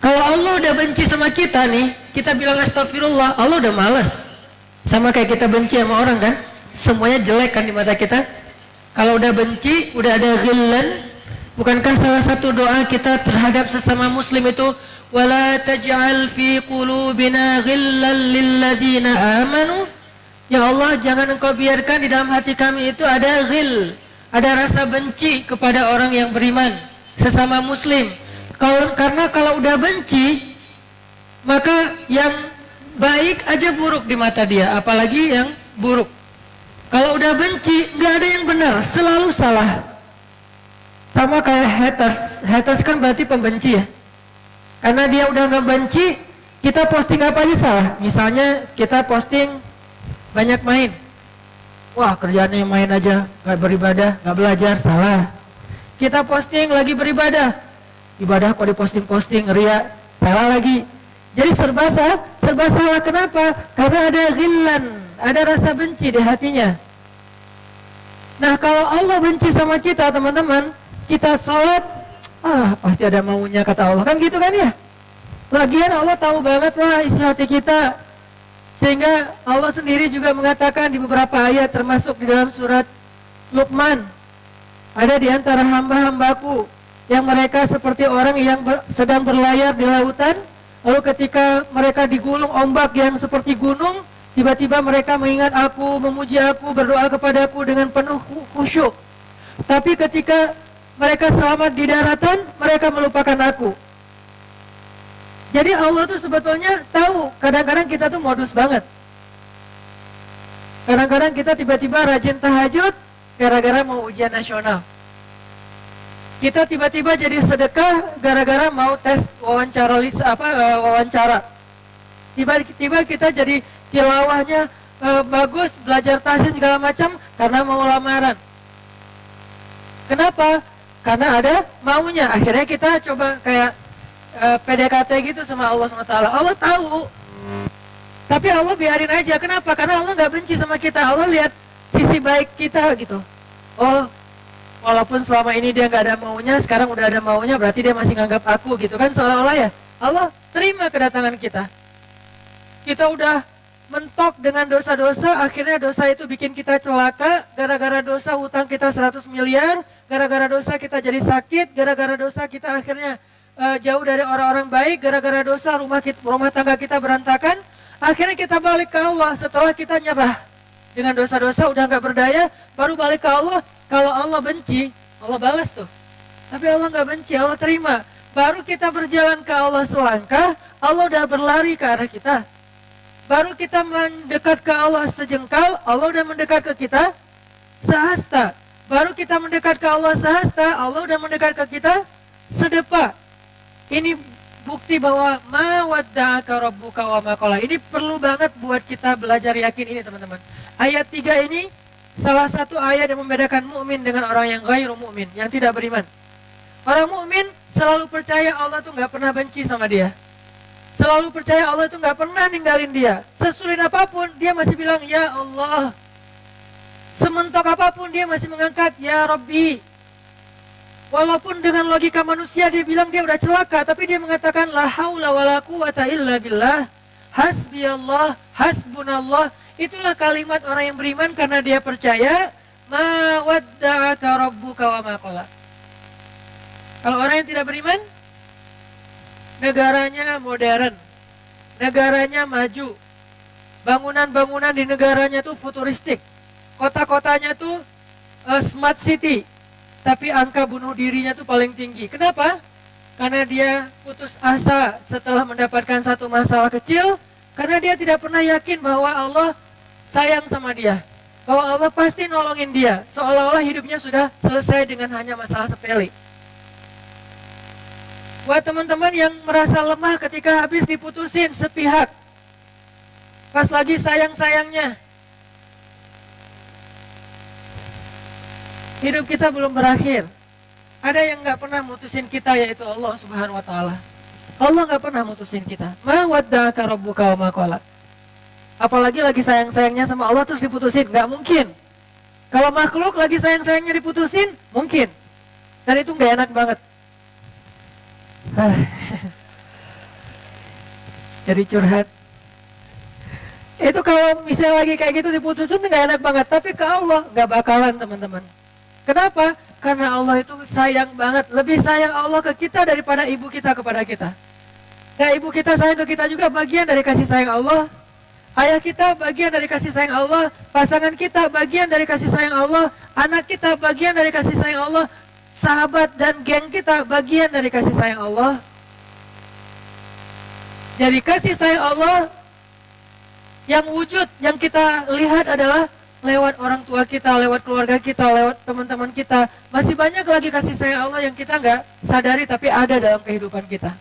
Kalau Allah udah benci sama kita nih, kita bilang astagfirullah, Allah udah malas. Sama kayak kita benci sama orang kan, semuanya jelek kan di mata kita. Kalau udah benci, udah ada ghillan, bukankah salah satu doa kita terhadap sesama muslim itu ولا تجعل في قلوبنا غلا للذين آمنوا. Ya Allah, jangan Engkau biarkan di dalam hati kami itu ada ghil, ada rasa benci kepada orang yang beriman, sesama muslim. Karena kalau udah benci, maka yang baik aja buruk di mata dia, apalagi yang buruk. Kalau udah benci, nggak ada yang benar, selalu salah. Sama kayak haters. Haters kan berarti pembenci ya. Karena dia udah nggak benci, kita posting apa aja salah. Misalnya kita posting banyak main. Wah, kerjaannya main aja, nggak beribadah, nggak belajar, salah. Kita posting lagi beribadah, ibadah kok diposting-posting, ria, salah lagi. Jadi serba salah. Kenapa? Karena ada ghillan, ada rasa benci di hatinya. Nah, kalau Allah benci sama kita, teman-teman, kita sholat, pasti ada maunya kata Allah, kan gitu kan ya? Lagian Allah tahu banget lah isi hati kita. Sehingga Allah sendiri juga mengatakan di beberapa ayat, termasuk di dalam surat Luqman, ada di antara hamba-hambaku yang mereka seperti orang yang sedang berlayar di lautan, lalu ketika mereka digulung ombak yang seperti gunung, tiba-tiba mereka mengingat aku, memuji aku, berdoa kepadaku dengan penuh khusyuk. Tapi ketika mereka selamat di daratan, mereka melupakan aku. Jadi Allah tuh sebetulnya tahu, kadang-kadang kita tuh modus banget. Kadang-kadang kita tiba-tiba rajin tahajud gara-gara mau ujian nasional. Kita tiba-tiba jadi sedekah gara-gara mau tes wawancara. Tiba-tiba kita jadi tilawahnya bagus, belajar tahsin segala macam karena mau lamaran. Kenapa? Karena ada maunya. Akhirnya kita coba kayak PDKT gitu sama Allah SWT. Allah tahu, tapi Allah biarin aja. Kenapa? Karena Allah nggak benci sama kita. Allah lihat sisi baik kita gitu. Oh, walaupun selama ini dia nggak ada maunya, sekarang udah ada maunya, berarti dia masih nganggap aku gitu kan, seolah-olah ya. Allah terima kedatangan kita. Kita udah mentok dengan dosa-dosa, akhirnya dosa itu bikin kita celaka. Gara-gara dosa hutang kita 100 miliar, gara-gara dosa kita jadi sakit, gara-gara dosa kita akhirnya jauh dari orang-orang baik, gara-gara dosa rumah tangga kita berantakan. Akhirnya kita balik ke Allah setelah kita nyerah dengan dosa-dosa, udah nggak berdaya, baru balik ke Allah. Kalau Allah benci, Allah balas tuh. Tapi Allah nggak benci, Allah terima. Baru kita berjalan ke Allah selangkah, Allah udah berlari ke arah kita. Baru kita mendekat ke Allah sejengkal, Allah udah mendekat ke kita sehasta. Baru kita mendekat ke Allah sehasta, Allah udah mendekat ke kita sedepa. Ini bukti bahwa ma wadda'aka rabbuka wa ma qala. Ini perlu banget buat kita belajar yakin ini, teman-teman. Ayat 3 ini salah satu ayat yang membedakan mukmin dengan orang yang ghairu mukmin, yang tidak beriman. Orang mukmin selalu percaya Allah tuh nggak pernah benci sama dia. Selalu percaya Allah itu nggak pernah ninggalin dia. Sesulit apapun dia masih bilang ya Allah. Sementok apapun dia masih mengangkat ya Rabbi. Walaupun dengan logika manusia dia bilang dia udah celaka, tapi dia mengatakan la haula wala quwata illa billah. Hasbiyallah, hasbunallah. Itulah kalimat orang yang beriman karena dia percaya ma wadda'aka rabbuka wa ma qala. Kalau orang yang tidak beriman, negaranya modern, negaranya maju, bangunan-bangunan di negaranya tuh futuristik, kota-kotanya tuh smart city, tapi angka bunuh dirinya tuh paling tinggi. Kenapa? Karena dia putus asa setelah mendapatkan satu masalah kecil, karena dia tidak pernah yakin bahwa Allah sayang sama dia, bahwa Allah pasti nolongin dia, seolah-olah hidupnya sudah selesai dengan hanya masalah sepele. Buat teman-teman yang merasa lemah ketika habis diputusin sepihak, pas lagi sayang-sayangnya, hidup kita belum berakhir. Ada yang nggak pernah mutusin kita, yaitu Allah Subhanahu Wa Taala. Allah nggak pernah mutusin kita. Ma wadda'aka rabbuka wa ma qala. Apalagi lagi sayang-sayangnya sama Allah terus diputusin, nggak mungkin. Kalau makhluk lagi sayang-sayangnya diputusin, mungkin. Dan itu nggak enak banget. Jadi curhat. Itu kalau misalnya lagi kayak gitu diputusin nggak enak banget. Tapi ke Allah nggak bakalan, teman-teman. Kenapa? Karena Allah itu sayang banget. Lebih sayang Allah ke kita daripada ibu kita kepada kita. Nah, ibu kita sayang ke kita juga bagian dari kasih sayang Allah. Ayah kita bagian dari kasih sayang Allah. Pasangan kita bagian dari kasih sayang Allah. Anak kita bagian dari kasih sayang Allah. Sahabat dan geng kita bagian dari kasih sayang Allah. Jadi kasih sayang Allah yang wujud, yang kita lihat adalah lewat orang tua kita, lewat keluarga kita, lewat teman-teman kita. Masih banyak lagi kasih sayang Allah yang kita nggak sadari tapi ada dalam kehidupan kita.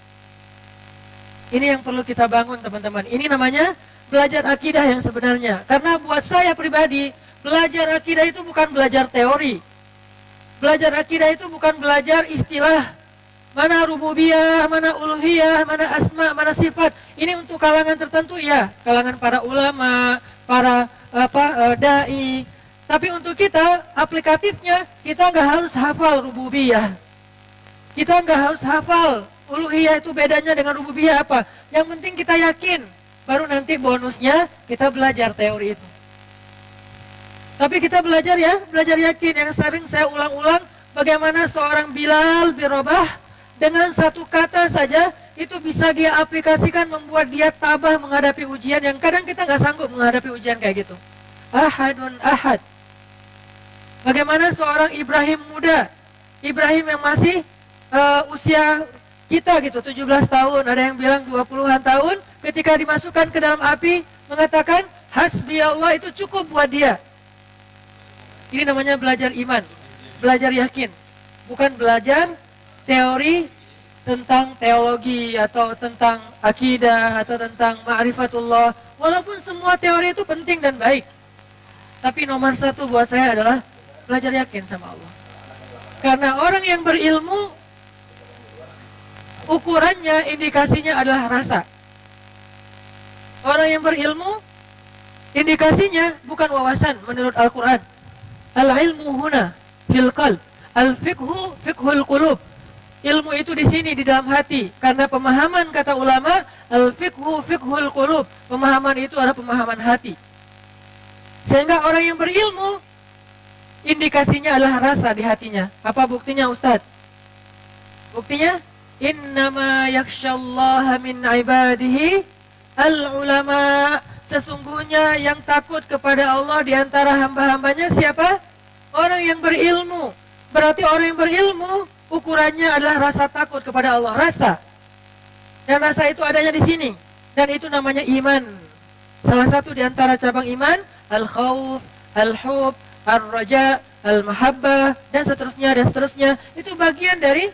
Ini yang perlu kita bangun, teman-teman. Ini namanya belajar akidah yang sebenarnya. Karena buat saya pribadi, belajar akidah itu bukan belajar teori. Belajar akidah itu bukan belajar istilah. Mana rububiyah, mana uluhiyah, mana asma, mana sifat. Ini untuk kalangan tertentu ya, kalangan para ulama, para dai. Tapi untuk kita, aplikatifnya, kita nggak harus hafal rububiyah. Kita nggak harus hafal uluhiyah, itu bedanya dengan rububiyah apa. Yang penting kita yakin. Baru nanti bonusnya kita belajar teori itu. Tapi kita belajar ya, belajar yakin. Yang sering saya ulang-ulang, bagaimana seorang Bilal bin Rabah dengan satu kata saja itu bisa dia aplikasikan membuat dia tabah menghadapi ujian yang kadang kita nggak sanggup menghadapi ujian kayak gitu. Ahadun ahad. Bagaimana seorang Ibrahim muda, Ibrahim yang masih usia kita gitu, 17 tahun, ada yang bilang 20-an tahun, ketika dimasukkan ke dalam api, mengatakan, hasbi Allah, itu cukup buat dia. Ini namanya belajar iman, belajar yakin. Bukan belajar teori tentang teologi, atau tentang akidah, atau tentang ma'rifatullah. Walaupun semua teori itu penting dan baik. Tapi nomor satu buat saya adalah belajar yakin sama Allah. Karena orang yang berilmu, ukurannya, indikasinya adalah rasa. Orang yang berilmu, indikasinya bukan wawasan menurut Al-Quran. Al-ilmu huna fil qalb, al-fiqhu fiqhul qulub. Ilmu itu di sini, di dalam hati. Karena pemahaman, kata ulama, al-fiqhu fiqhul qulub. Pemahaman itu adalah pemahaman hati. Sehingga orang yang berilmu, indikasinya adalah rasa di hatinya. Apa buktinya, Ustadz? Buktinya, innama yakhsyallaha min ibadihi al-ulama. Sesungguhnya yang takut kepada Allah di antara hamba-hambanya siapa? Orang yang berilmu. Berarti orang yang berilmu, ukurannya adalah rasa takut kepada Allah. Rasa. Dan rasa itu adanya di sini. Dan itu namanya iman. Salah satu di antara cabang iman, al-khawf, al-hub, al-raja, al-mahabbah, dan seterusnya, dan seterusnya. Itu bagian dari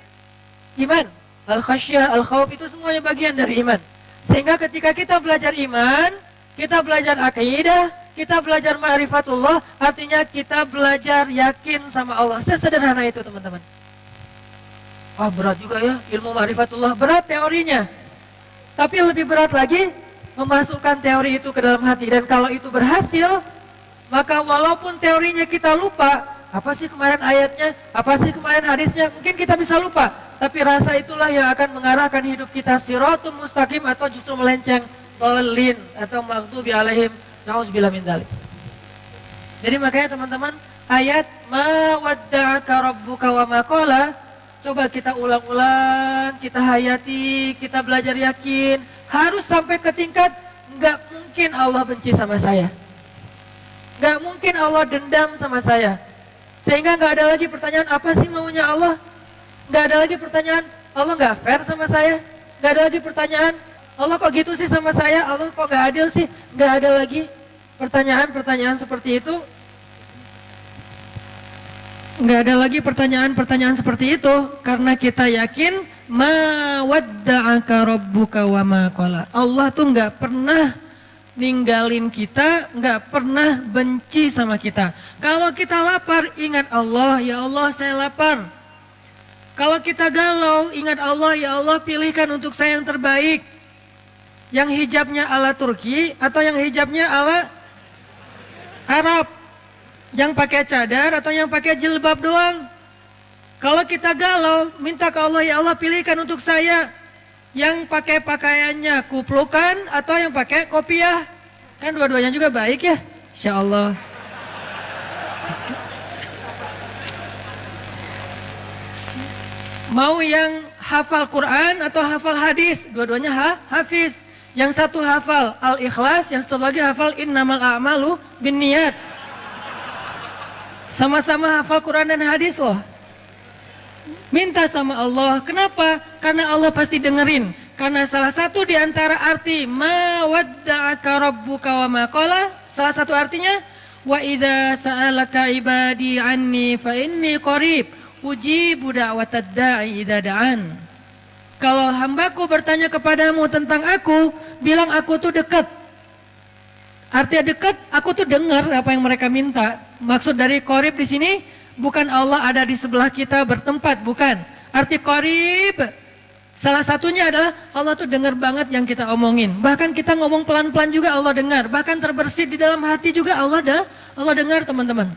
iman. Al-khasyah, al-khawf, itu semuanya bagian dari iman. Sehingga ketika kita belajar iman, kita belajar akidah, kita belajar ma'rifatullah, artinya kita belajar yakin sama Allah. Sesederhana itu, teman-teman. Wah, berat juga ya ilmu ma'rifatullah. Berat teorinya. Tapi lebih berat lagi memasukkan teori itu ke dalam hati. Dan kalau itu berhasil, maka walaupun teorinya kita lupa, apa sih kemarin ayatnya, apa sih kemarin hadisnya, mungkin kita bisa lupa. Tapi rasa itulah yang akan mengarahkan hidup kita siratul mustaqim atau justru melenceng, dolin atau maghdubi alaihim, na'udzubillah min dzalik. Jadi makanya teman-teman, ayat ma wadda'aka rabbuka wa ma qala, coba kita ulang-ulang, kita hayati, kita belajar yakin, harus sampai ke tingkat nggak mungkin Allah benci sama saya. Nggak mungkin Allah dendam sama saya. Sehingga nggak ada lagi pertanyaan apa sih maunya Allah. Nggak ada lagi pertanyaan Allah nggak fair sama saya. Nggak ada lagi pertanyaan Allah kok gitu sih sama saya. Allah kok nggak adil sih. Nggak ada lagi pertanyaan-pertanyaan seperti itu. Nggak ada lagi pertanyaan-pertanyaan seperti itu. Karena kita yakin ma wadda'aka rabbuka wa ma qala. Allah tuh nggak pernah ninggalin kita, nggak pernah benci sama kita. Kalau kita lapar, ingat Allah, ya Allah saya lapar. Kalau kita galau, ingat Allah, ya Allah pilihkan untuk saya yang terbaik. Yang hijabnya ala Turki atau yang hijabnya ala Arab. Yang pakai cadar atau yang pakai jilbab doang. Kalau kita galau, minta ke Allah, ya Allah pilihkan untuk saya yang pakai pakaiannya kuplukan atau yang pakai kopiah. Kan dua-duanya juga baik ya, insya Allah. Mau yang hafal Quran atau hafal hadis? Dua-duanya hafiz. Yang satu hafal Al-Ikhlas, yang satu lagi hafal Innamal a'malu binniyat. Sama-sama hafal Quran dan hadis loh. Minta sama Allah. Kenapa? Karena Allah pasti dengerin. Karena salah satu di antara arti ma wadda'aka rabbuka wa ma qala, salah satu artinya wa idza sa'alaka ibadi anni fa inni qarib ujibu da'watad da'i idza da'an. Kalau hambaku bertanya kepadamu tentang aku, bilang aku tuh dekat. Artinya dekat, aku tuh dengar apa yang mereka minta. Maksud dari qarib di sini bukan Allah ada di sebelah kita bertempat, bukan. Arti qarib salah satunya adalah Allah tuh dengar banget yang kita omongin. Bahkan kita ngomong pelan-pelan juga Allah dengar. Bahkan terbersit di dalam hati juga Allah dengar, teman-teman.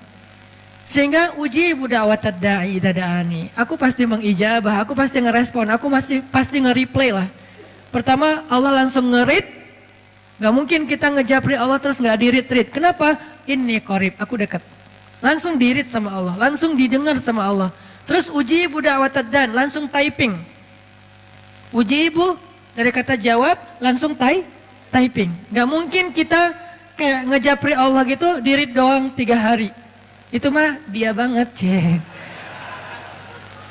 Sehingga uji da'watad da'i idza da'ani. Aku pasti mengijabah, aku pasti ngerespon, aku pasti nge-replay lah. Pertama Allah langsung nge-read. Gak mungkin kita ngejapri Allah terus gak di-read. Kenapa? Inni qarib, aku dekat. Langsung di-read sama Allah, langsung didengar sama Allah. Terus uji da'watad dan, langsung typing. Uji ibu dari kata jawab langsung typing. Gak mungkin kita kayak ngejapri Allah gitu di-read doang 3 hari. Itu mah dia banget, cek.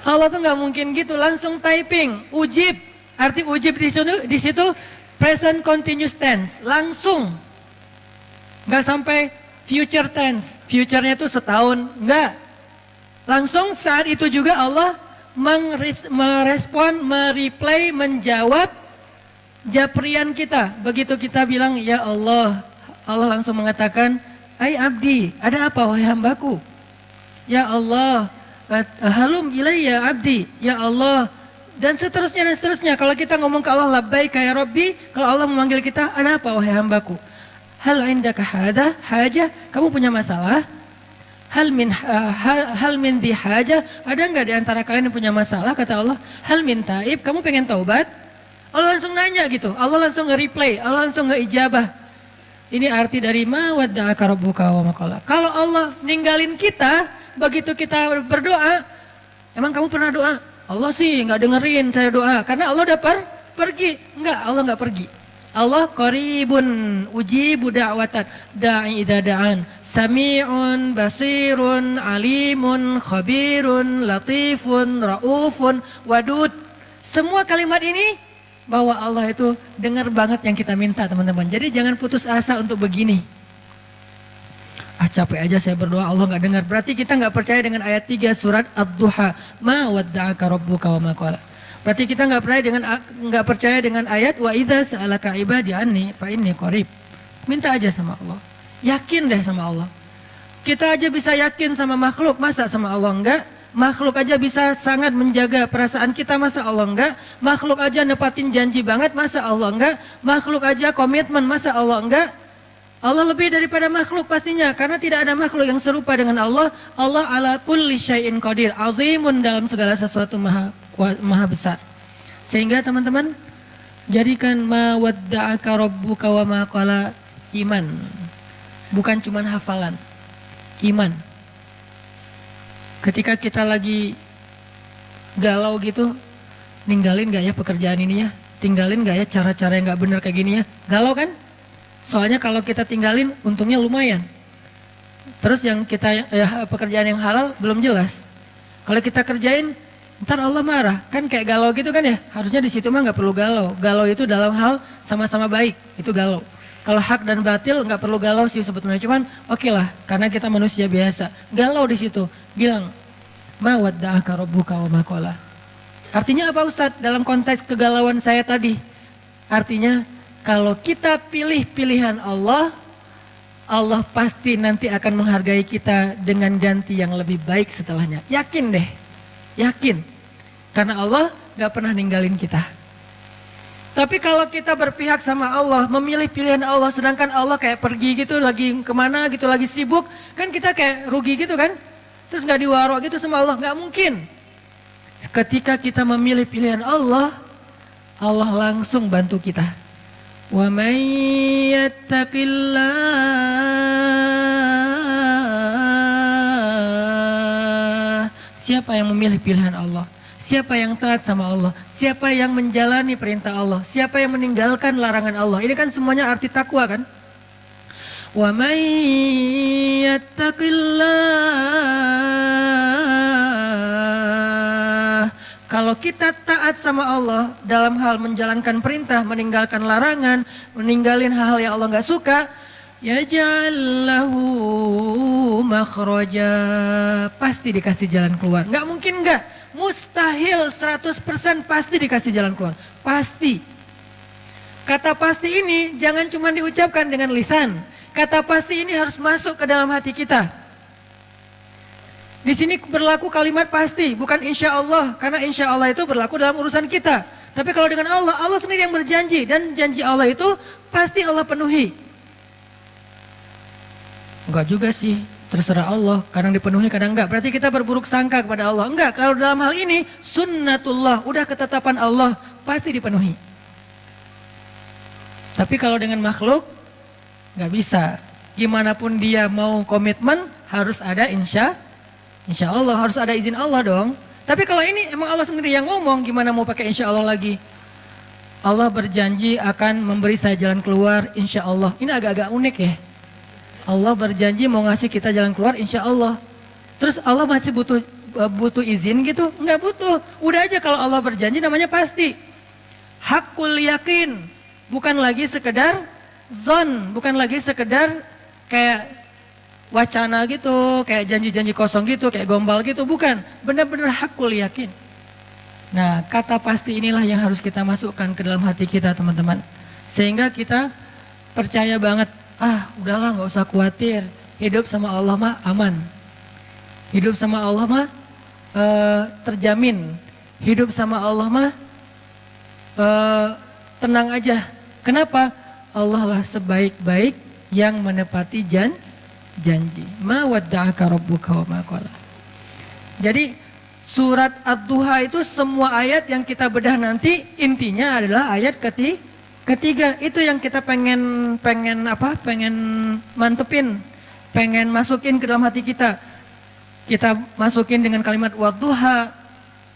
Allah tuh nggak mungkin gitu, langsung typing. Ujib, arti ujib di situ present continuous tense, langsung. Nggak sampai future tense, future-nya tuh setahun, nggak. Langsung saat itu juga Allah merespon, mereplay, menjawab japrian kita. Begitu kita bilang, ya Allah, Allah langsung mengatakan, Ai abdi, ada apa wahai hambaku? Ya Allah, halum ilayya abdi, ya Allah. Dan seterusnya. Kalau kita ngomong ke Allah, labbaika ya Rabbi, kalau Allah memanggil kita, ada apa wahai hambaku? Hal indaka hajah, kamu punya masalah? Hal min di hajah, ada enggak di antara kalian yang punya masalah? Kata Allah, hal min taib, kamu pengen taubat? Allah langsung nanya gitu, Allah langsung nge-replay, Allah langsung nge-ijabah. Ini arti dari ma wadda'aka rabbuka wa ma qala. Kalau Allah ninggalin kita, begitu kita berdoa, emang kamu pernah doa? Allah sih nggak dengerin saya doa, karena Allah udah pergi. Enggak, Allah nggak pergi. Allah qaribun ujibu da'watan da'i idza da'an, sami'un basirun alimun khabirun latifun raufun wadud. Semua kalimat ini bahwa Allah itu dengar banget yang kita minta, teman-teman. Jadi jangan putus asa untuk begini. Capek aja saya berdoa Allah nggak dengar. Berarti kita nggak percaya dengan ayat 3 surat Ad-Duha. Ma wadda'aka rabbuka wa ma qala. Berarti kita nggak percaya dengan ayat wa idza sa'alaka ibadi anni fa inni qarib. Minta aja sama Allah. Yakin deh sama Allah. Kita aja bisa yakin sama makhluk, masa sama Allah enggak? Makhluk aja bisa sangat menjaga perasaan kita, masa Allah enggak? Makhluk aja nepatin janji banget, masa Allah enggak? Makhluk aja komitmen, masa Allah enggak? Allah lebih daripada makhluk pastinya, karena tidak ada makhluk yang serupa dengan Allah. Allah ala kulli syai'in qadir, azimun dalam segala sesuatu maha besar. Sehingga teman-teman, jadikan ma wadda'aka rabbuka wa ma qala iman. Bukan cuma hafalan, iman. Ketika kita lagi galau gitu, ninggalin gak ya pekerjaan ini ya? Tinggalin gak ya cara-cara yang gak benar kayak gini ya? Galau kan? Soalnya kalau kita tinggalin untungnya lumayan. Terus yang kita pekerjaan yang halal belum jelas. Kalau kita kerjain, ntar Allah marah. Kan kayak galau gitu kan ya? Harusnya di situ mah gak perlu galau. Galau itu dalam hal sama-sama baik, itu galau. Kalau hak dan batil nggak perlu galau sih sebetulnya, cuman oke lah, karena kita manusia biasa. Galau di situ, bilang ma wadda'aka rabbuka wa ma qala. Artinya apa Ustadz dalam konteks kegalauan saya tadi? Artinya kalau kita pilih pilihan Allah, Allah pasti nanti akan menghargai kita dengan ganti yang lebih baik setelahnya. Yakin deh, yakin. Karena Allah nggak pernah ninggalin kita. Tapi kalau kita berpihak sama Allah, memilih pilihan Allah, sedangkan Allah kayak pergi gitu, lagi kemana gitu, lagi sibuk, kan kita kayak rugi gitu kan? Terus gak diwaro gitu sama Allah, gak mungkin. Ketika kita memilih pilihan Allah, Allah langsung bantu kita. Wa may yattaqillah. Siapa yang memilih pilihan Allah? siapa yang taat sama Allah, siapa yang menjalani perintah Allah, siapa yang meninggalkan larangan Allah. Ini kan semuanya arti takwa kan? Wa may yattaqillah. Kalau kita taat sama Allah dalam hal menjalankan perintah, meninggalkan larangan, meninggalin hal-hal yang Allah nggak suka, yaj'al lahu makhraja, pasti dikasih jalan keluar. Nggak mungkin nggak, mustahil 100% pasti dikasih jalan keluar. Pasti. Kata pasti ini jangan cuma diucapkan dengan lisan. Kata pasti ini harus masuk ke dalam hati kita. Di sini berlaku kalimat pasti, bukan insya Allah. Karena insya Allah itu berlaku dalam urusan kita. Tapi kalau dengan Allah, Allah sendiri yang berjanji. Dan janji Allah itu pasti Allah penuhi. Enggak juga sih, terserah Allah. Kadang dipenuhi, kadang enggak. Berarti kita berburuk sangka kepada Allah. Enggak, kalau dalam hal ini sunnatullah, udah ketetapan Allah, pasti dipenuhi. Tapi kalau dengan makhluk, nggak bisa. Gimana pun dia mau komitmen, harus ada insya Allah, harus ada izin Allah dong. Tapi kalau ini emang Allah sendiri yang ngomong, gimana mau pakai insya Allah lagi? Allah berjanji akan memberi saya jalan keluar, insya Allah. Ini agak-agak unik ya. Allah berjanji mau ngasih kita jalan keluar, insya Allah. Terus Allah masih butuh izin gitu? Nggak butuh. Udah aja kalau Allah berjanji namanya pasti. Hakul yakin, bukan lagi sekedar zon, bukan lagi sekedar kayak wacana gitu, kayak janji-janji kosong gitu, kayak gombal gitu, bukan. Benar-benar hakul yakin. Nah, kata pasti inilah yang harus kita masukkan ke dalam hati kita, teman-teman. Sehingga kita percaya banget, udahlah nggak usah khawatir, hidup sama Allah mah aman. Hidup sama Allah mah terjamin. Hidup sama Allah mah tenang aja. Kenapa? Allah lah sebaik-baik yang menepati janji. Ma wadda'aka rabbuka wa ma qala. Jadi surat Ad-Duha itu semua ayat yang kita bedah nanti intinya adalah ayat ketiga. Itu yang kita pengen mantepin, pengen masukin ke dalam hati kita. Kita masukin dengan kalimat wadduha,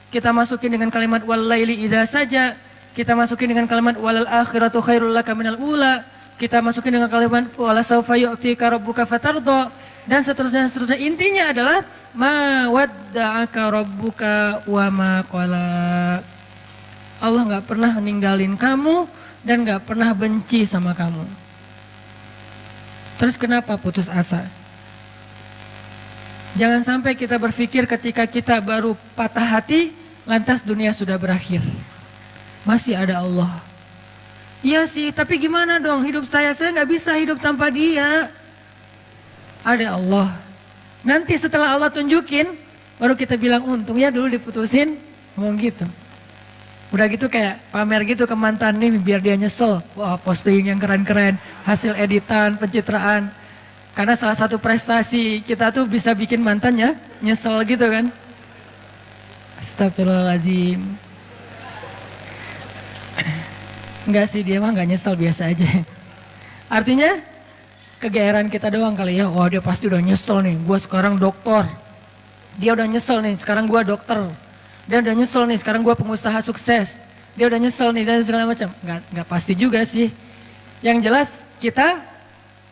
kita masukin dengan kalimat wal laili idza saja, kita masukin dengan kalimat walal akhiratu khairul laka minal ula, kita masukin dengan kalimat wala sawfa yu'tika rabbuka fatardha, dan seterusnya. Intinya adalah ma wadda'aka rabbuka wa ma qala. Allah nggak pernah ninggalin kamu dan nggak pernah benci sama kamu. Terus kenapa putus asa? Jangan sampai kita berpikir ketika kita baru patah hati, lantas dunia sudah berakhir. Masih ada Allah. Iya sih, tapi gimana dong hidup saya nggak bisa hidup tanpa dia. Ada Allah. Nanti setelah Allah tunjukin, baru kita bilang untung ya dulu diputusin, ngomong gitu. Udah gitu kayak pamer gitu ke mantan nih biar dia nyesel. Wah, posting yang keren-keren, hasil editan, pencitraan. Karena salah satu prestasi kita tuh bisa bikin mantannya nyesel gitu kan. Astagfirullahaladzim. Enggak sih, dia mah gak nyesel, biasa aja. Artinya kegeeran kita doang kali ya. Wah, dia pasti udah nyesel nih, gua sekarang dokter. Dia udah nyesel nih, sekarang gua dokter. Dia udah nyesel nih, sekarang gua pengusaha sukses. Dia udah nyesel nih dan segala macam. Enggak pasti juga sih. Yang jelas kita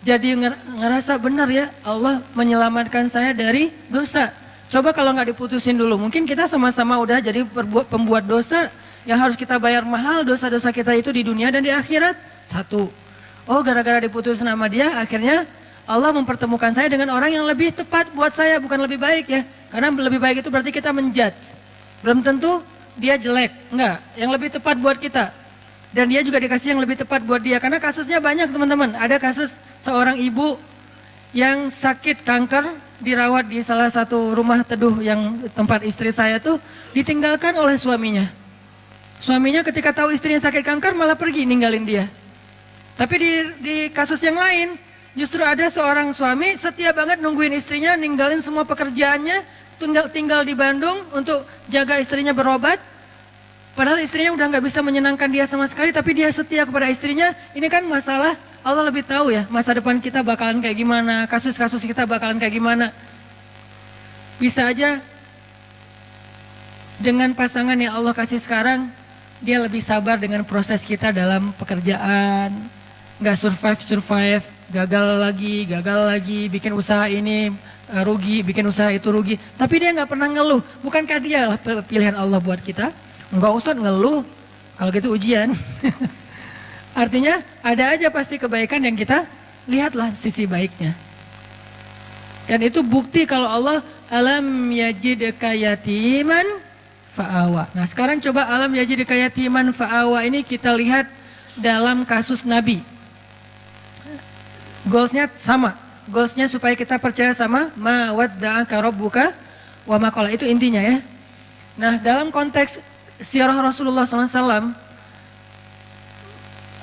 jadi ngerasa benar ya, Allah menyelamatkan saya dari dosa. Coba kalau nggak diputusin dulu, mungkin kita sama-sama udah jadi pembuat dosa yang harus kita bayar mahal dosa-dosa kita itu di dunia dan di akhirat. Satu, gara-gara diputusin sama dia, akhirnya Allah mempertemukan saya dengan orang yang lebih tepat buat saya, bukan lebih baik ya. Karena lebih baik itu berarti kita menjudge. Belum tentu dia jelek, enggak. Yang lebih tepat buat kita. Dan dia juga dikasih yang lebih tepat buat dia. Karena kasusnya banyak teman-teman. Ada kasus seorang ibu yang sakit kanker, dirawat di salah satu rumah teduh yang tempat istri saya tuh, ditinggalkan oleh suaminya. Suaminya ketika tahu istrinya sakit kanker malah pergi ninggalin dia. Tapi di kasus yang lain, justru ada seorang suami setia banget nungguin istrinya, ninggalin semua pekerjaannya, tinggal di Bandung untuk jaga istrinya berobat. Padahal istrinya udah nggak bisa menyenangkan dia sama sekali, tapi dia setia kepada istrinya. Ini kan masalah, Allah lebih tahu ya masa depan kita bakalan kayak gimana, kasus-kasus kita bakalan kayak gimana. Bisa aja dengan pasangan yang Allah kasih sekarang, dia lebih sabar dengan proses kita dalam pekerjaan, nggak survive, gagal lagi, bikin usaha ini rugi, bikin usaha itu rugi. Tapi dia nggak pernah ngeluh. Bukankah dia lah pilihan Allah buat kita? Nggak usah ngeluh, kalau gitu ujian. Artinya ada aja pasti kebaikan yang kita lihatlah sisi baiknya. Dan itu bukti kalau Allah alam yajidka yatiman fa'awa. Nah sekarang coba alam yajidka yatiman fa'awa ini kita lihat dalam kasus Nabi. Goalsnya sama. Goalsnya supaya kita percaya sama ma wadda'aka rabbuka wa ma qala, itu intinya ya. Nah dalam konteks sirah Rasulullah SAW,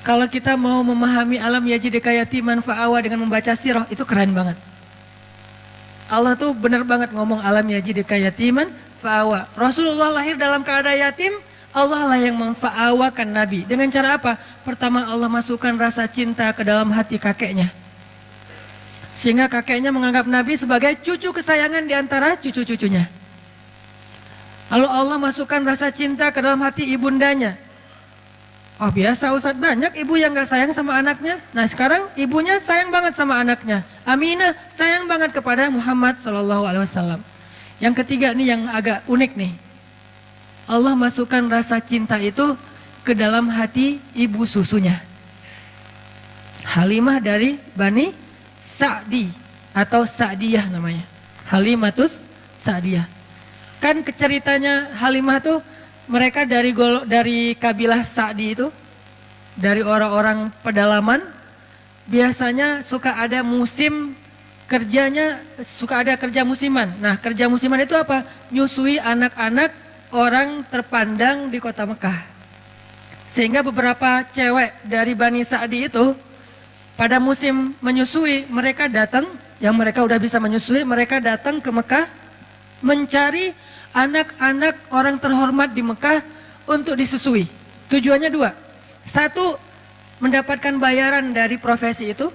kalau kita mau memahami alam yajidka yatiman fa'awa dengan membaca sirah, itu keren banget. Allah tuh benar banget ngomong alam yajidka yatiman fa'awa. Rasulullah lahir dalam keadaan yatim, Allah lah yang memfa'awakan Nabi. Dengan cara apa? Pertama Allah masukkan rasa cinta ke dalam hati kakeknya. Sehingga kakeknya menganggap Nabi sebagai cucu kesayangan di antara cucu-cucunya. Lalu Allah masukkan rasa cinta ke dalam hati ibundanya. Oh biasa Ustadz, banyak ibu yang gak sayang sama anaknya. Nah sekarang ibunya sayang banget sama anaknya. Aminah sayang banget kepada Muhammad SAW. Yang ketiga nih yang agak unik nih. Allah masukkan rasa cinta itu ke dalam hati ibu susunya. Halimah dari Bani Sa'di atau Sa'diyah namanya. Halimatus Sa'diyah. Kan ceritanya Halimah tuh mereka dari kabilah Sa'di itu, dari orang-orang pedalaman, biasanya suka ada musim kerjanya, suka ada kerja musiman. Nah kerja musiman itu apa? Nyusui anak-anak orang terpandang di kota Mekah. Sehingga beberapa cewek dari Bani Sa'di itu, pada musim menyusui mereka datang, yang mereka udah bisa menyusui, mereka datang ke Mekah mencari anak-anak orang terhormat di Mekah untuk disusui. Tujuannya dua. Satu, mendapatkan bayaran dari profesi itu.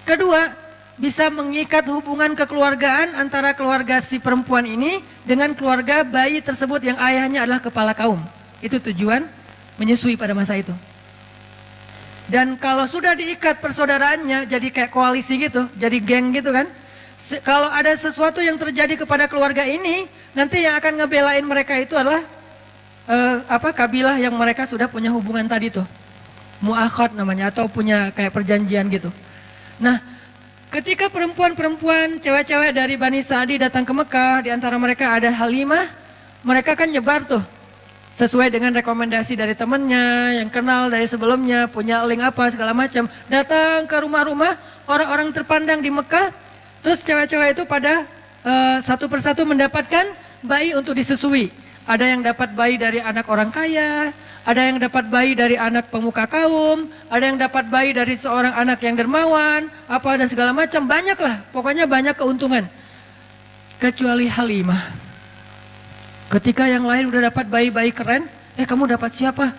Kedua, bisa mengikat hubungan kekeluargaan antara keluarga si perempuan ini dengan keluarga bayi tersebut yang ayahnya adalah kepala kaum. Itu tujuan menyusui pada masa itu. Dan kalau sudah diikat persaudaraannya jadi kayak koalisi gitu, jadi geng gitu kan. Kalau ada sesuatu yang terjadi kepada keluarga ini, nanti yang akan ngebelain mereka itu adalah kabilah yang mereka sudah punya hubungan tadi tuh. Mu'akhad namanya, atau punya kayak perjanjian gitu. Nah, ketika perempuan-perempuan, cewek-cewek dari Bani Sa'di datang ke Mekah, di antara mereka ada Halimah, mereka kan nyebar tuh. Sesuai dengan rekomendasi dari temennya, yang kenal dari sebelumnya, punya link apa segala macam. Datang ke rumah-rumah orang-orang terpandang di Mekah. Terus cewek-cewek itu pada satu persatu mendapatkan bayi untuk disusui. Ada yang dapat bayi dari anak orang kaya, ada yang dapat bayi dari anak pemuka kaum, ada yang dapat bayi dari seorang anak yang dermawan, apa dan segala macam, banyak lah. Pokoknya banyak keuntungan. Kecuali Halimah. Ketika yang lain udah dapat bayi-bayi keren, kamu dapat siapa?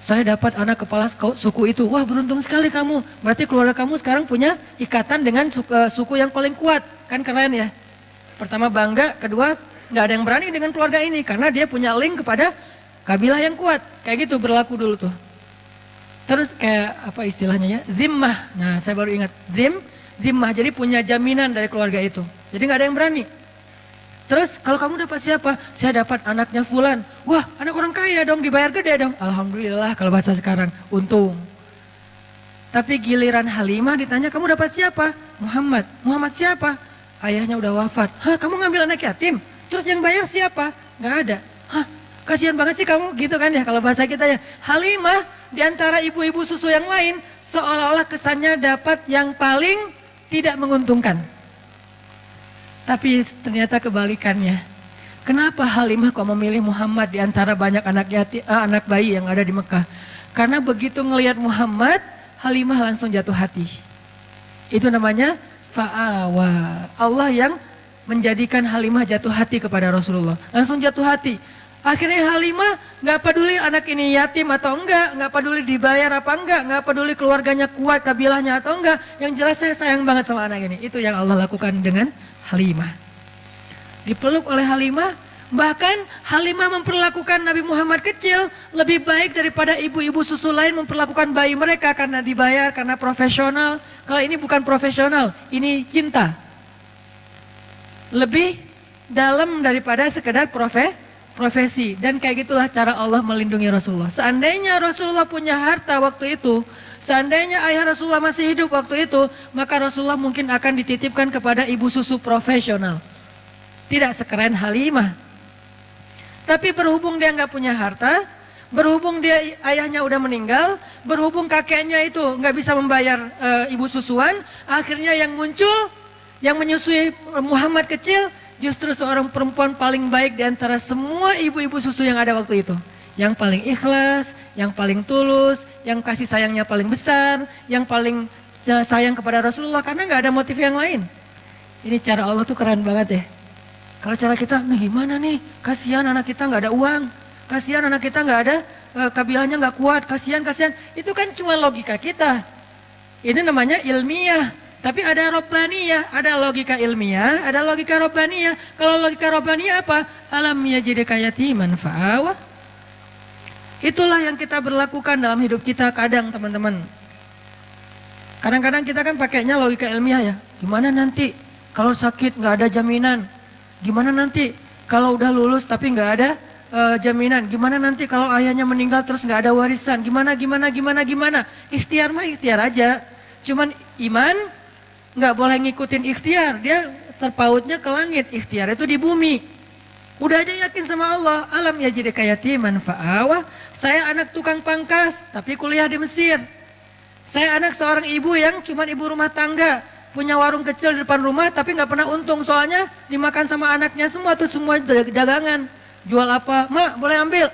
Saya dapat anak kepala suku itu. Wah beruntung sekali kamu. Berarti keluarga kamu sekarang punya ikatan dengan suku yang paling kuat. Kan keren ya. Pertama bangga, kedua nggak ada yang berani dengan keluarga ini. Karena dia punya link kepada kabilah yang kuat. Kayak gitu berlaku dulu tuh. Terus kayak apa istilahnya ya? Zimmah. Nah saya baru ingat. Zimmah. Jadi punya jaminan dari keluarga itu. Jadi nggak ada yang berani. Terus kalau kamu dapat siapa? Saya dapat anaknya Fulan. Wah anak orang kaya dong, dibayar gede dong. Alhamdulillah kalau bahasa sekarang, untung. Tapi giliran Halimah ditanya, kamu dapat siapa? Muhammad. Muhammad siapa? Ayahnya udah wafat. Hah kamu ngambil anak yatim? Terus yang bayar siapa? Gak ada. Hah kasihan banget sih kamu gitu kan ya kalau bahasa kita ya. Halimah diantara ibu-ibu susu yang lain seolah-olah kesannya dapat yang paling tidak menguntungkan. Tapi ternyata kebalikannya. Kenapa Halimah kok memilih Muhammad di antara banyak anak bayi yang ada di Mekah? Karena begitu ngelihat Muhammad, Halimah langsung jatuh hati. Itu namanya fa'awa. Allah yang menjadikan Halimah jatuh hati kepada Rasulullah. Langsung jatuh hati. Akhirnya Halimah gak peduli anak ini yatim atau enggak, gak peduli dibayar apa enggak, gak peduli keluarganya kuat, kabilahnya atau enggak. Yang jelas saya sayang banget sama anak ini. Itu yang Allah lakukan dengan Halimah. Dipeluk oleh Halimah, Bahkan Halimah memperlakukan Nabi Muhammad kecil lebih baik daripada ibu-ibu susu lain memperlakukan bayi mereka karena dibayar, karena profesional. Kalau ini bukan profesional, ini cinta. Lebih dalam daripada sekedar profesi. Dan kayak gitulah cara Allah melindungi Rasulullah. Seandainya Rasulullah punya harta waktu itu, seandainya ayah Rasulullah masih hidup waktu itu, maka Rasulullah mungkin akan dititipkan kepada ibu susu profesional. Tidak sekeren Halimah. Tapi berhubung dia nggak punya harta, berhubung dia ayahnya udah meninggal, berhubung kakeknya itu nggak bisa membayar ibu susuan, akhirnya yang muncul, yang menyusui Muhammad kecil, justru seorang perempuan paling baik di antara semua ibu-ibu susu yang ada waktu itu. Yang paling ikhlas, yang paling tulus, yang kasih sayangnya paling besar, yang paling sayang kepada Rasulullah karena nggak ada motif yang lain. Ini cara Allah tuh keren banget ya. Kalau cara kita, nih gimana nih, kasihan anak kita nggak ada uang, kasihan anak kita nggak ada, kabilahnya nggak kuat, kasihan. Itu kan cuma logika kita. Ini namanya ilmiah. Tapi ada robbaniyah, ada logika ilmiah, ada logika robbaniyah. Kalau logika robbaniyah apa? Alam yajidka yatiman fa'awa. Itulah yang kita berlakukan dalam hidup kita kadang teman-teman. Kadang-kadang kita kan pakainya logika ilmiah ya. Gimana nanti kalau sakit nggak ada jaminan? Gimana nanti kalau udah lulus tapi nggak ada jaminan? Gimana nanti kalau ayahnya meninggal terus nggak ada warisan? Gimana? Ikhtiar mah ikhtiar aja. Cuman iman nggak boleh ngikutin ikhtiar. Dia terpautnya ke langit. Ikhtiar itu di bumi. Udah aja yakin sama Allah. Alam yajidka yatiman fa'awa. Saya anak tukang pangkas tapi kuliah di Mesir. Saya anak seorang ibu yang cuman ibu rumah tangga. Punya warung kecil di depan rumah tapi nggak pernah untung soalnya dimakan sama anaknya semua tuh, semua dagangan. Jual apa? Mak boleh ambil.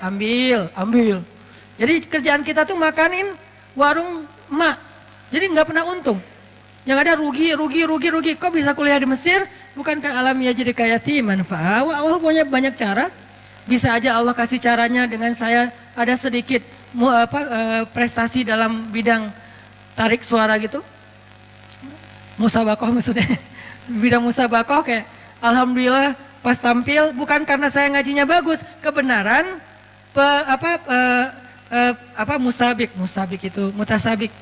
Jadi kerjaan kita tuh makanin warung mak. Jadi nggak pernah untung. Yang ada rugi. Kok bisa kuliah di Mesir? Bukankah alam yajidka yatiman fa'awa? Allah punya banyak cara. Bisa aja Allah kasih caranya dengan saya ada sedikit prestasi dalam bidang tarik suara gitu. Musabakoh maksudnya, bidang musabakoh kayak alhamdulillah pas tampil bukan karena saya ngajinya bagus, kebenaran musabik itu mutasabik.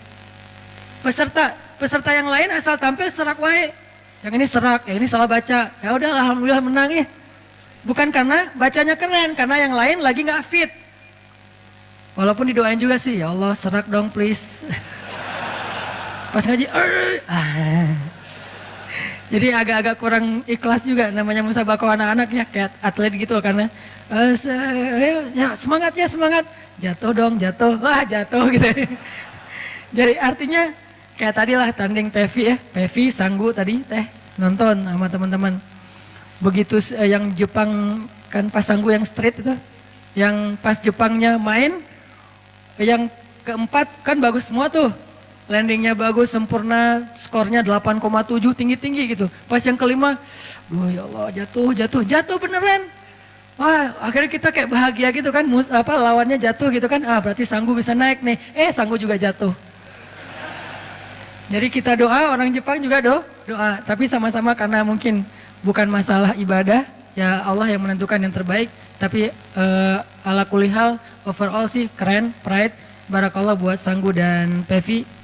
Peserta yang lain asal tampil serak wae. Yang ini serak, yang ini salah baca. Ya udah alhamdulillah menang ya. Bukan karena bacanya keren, karena yang lain lagi nggak fit. Walaupun didoain juga sih, ya Allah serak dong please. Pas ngaji, jadi agak-agak kurang ikhlas juga namanya musabakoh anak-anak ya, kayak atlet gitu karena semangat, jatuh gitu. Jadi artinya kayak tadi lah tanding Pevi Sanggu tadi nonton sama teman-teman. Begitu yang Jepang kan pas Sanggu yang street itu, yang pas Jepangnya main, yang keempat kan bagus semua tuh. Landingnya bagus, sempurna, skornya 8,7, tinggi-tinggi gitu. Pas yang kelima, ya Allah jatuh beneran. Wah akhirnya kita kayak bahagia gitu kan, lawannya jatuh gitu kan, berarti Sanggu bisa naik nih. Sanggu juga jatuh. Jadi kita doa, orang Jepang juga doa. Tapi sama-sama karena mungkin bukan masalah ibadah, ya Allah yang menentukan yang terbaik. Tapi ala kulihal, overall sih keren, pride. Barakallah buat Sanggu dan Pevi.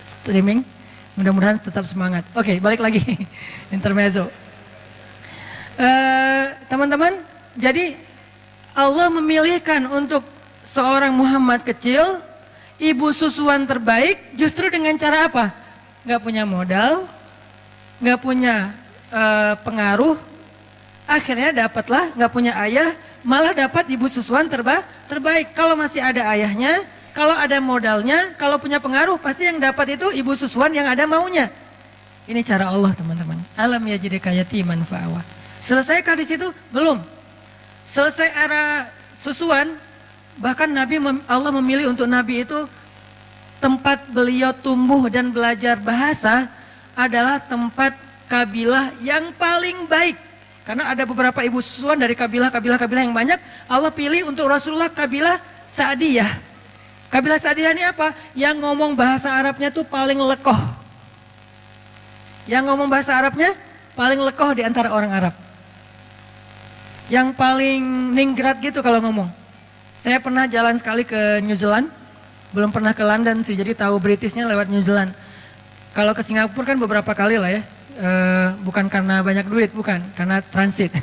Streaming, mudah-mudahan tetap semangat. Oke, balik lagi intermezzo. Teman-teman, jadi Allah memilihkan untuk seorang Muhammad kecil, ibu susuan terbaik, justru dengan cara apa? Gak punya modal, gak punya pengaruh, akhirnya dapatlah gak punya ayah, malah dapat ibu susuan terbaik. Kalau masih ada ayahnya, kalau ada modalnya, kalau punya pengaruh, pasti yang dapat itu ibu susuan yang ada maunya. Ini cara Allah teman-teman. Alam yajidka yatiman fa'awa. Selesaikah di situ? Belum. Selesai era susuan, bahkan Allah memilih untuk Nabi itu tempat beliau tumbuh dan belajar bahasa adalah tempat kabilah yang paling baik. Karena ada beberapa ibu susuan dari kabilah yang banyak, Allah pilih untuk Rasulullah kabilah Sa'diyah. Kabilah Sa'diyah ini apa? Yang ngomong bahasa Arabnya tuh paling lekoh. Yang ngomong bahasa Arabnya paling lekoh di antara orang Arab. yang paling ningrat gitu kalau ngomong. Saya pernah jalan sekali ke New Zealand, belum pernah ke London sih, jadi tahu Britishnya lewat New Zealand. Kalau ke Singapura kan beberapa kali lah ya, bukan karena banyak duit, bukan, karena transit.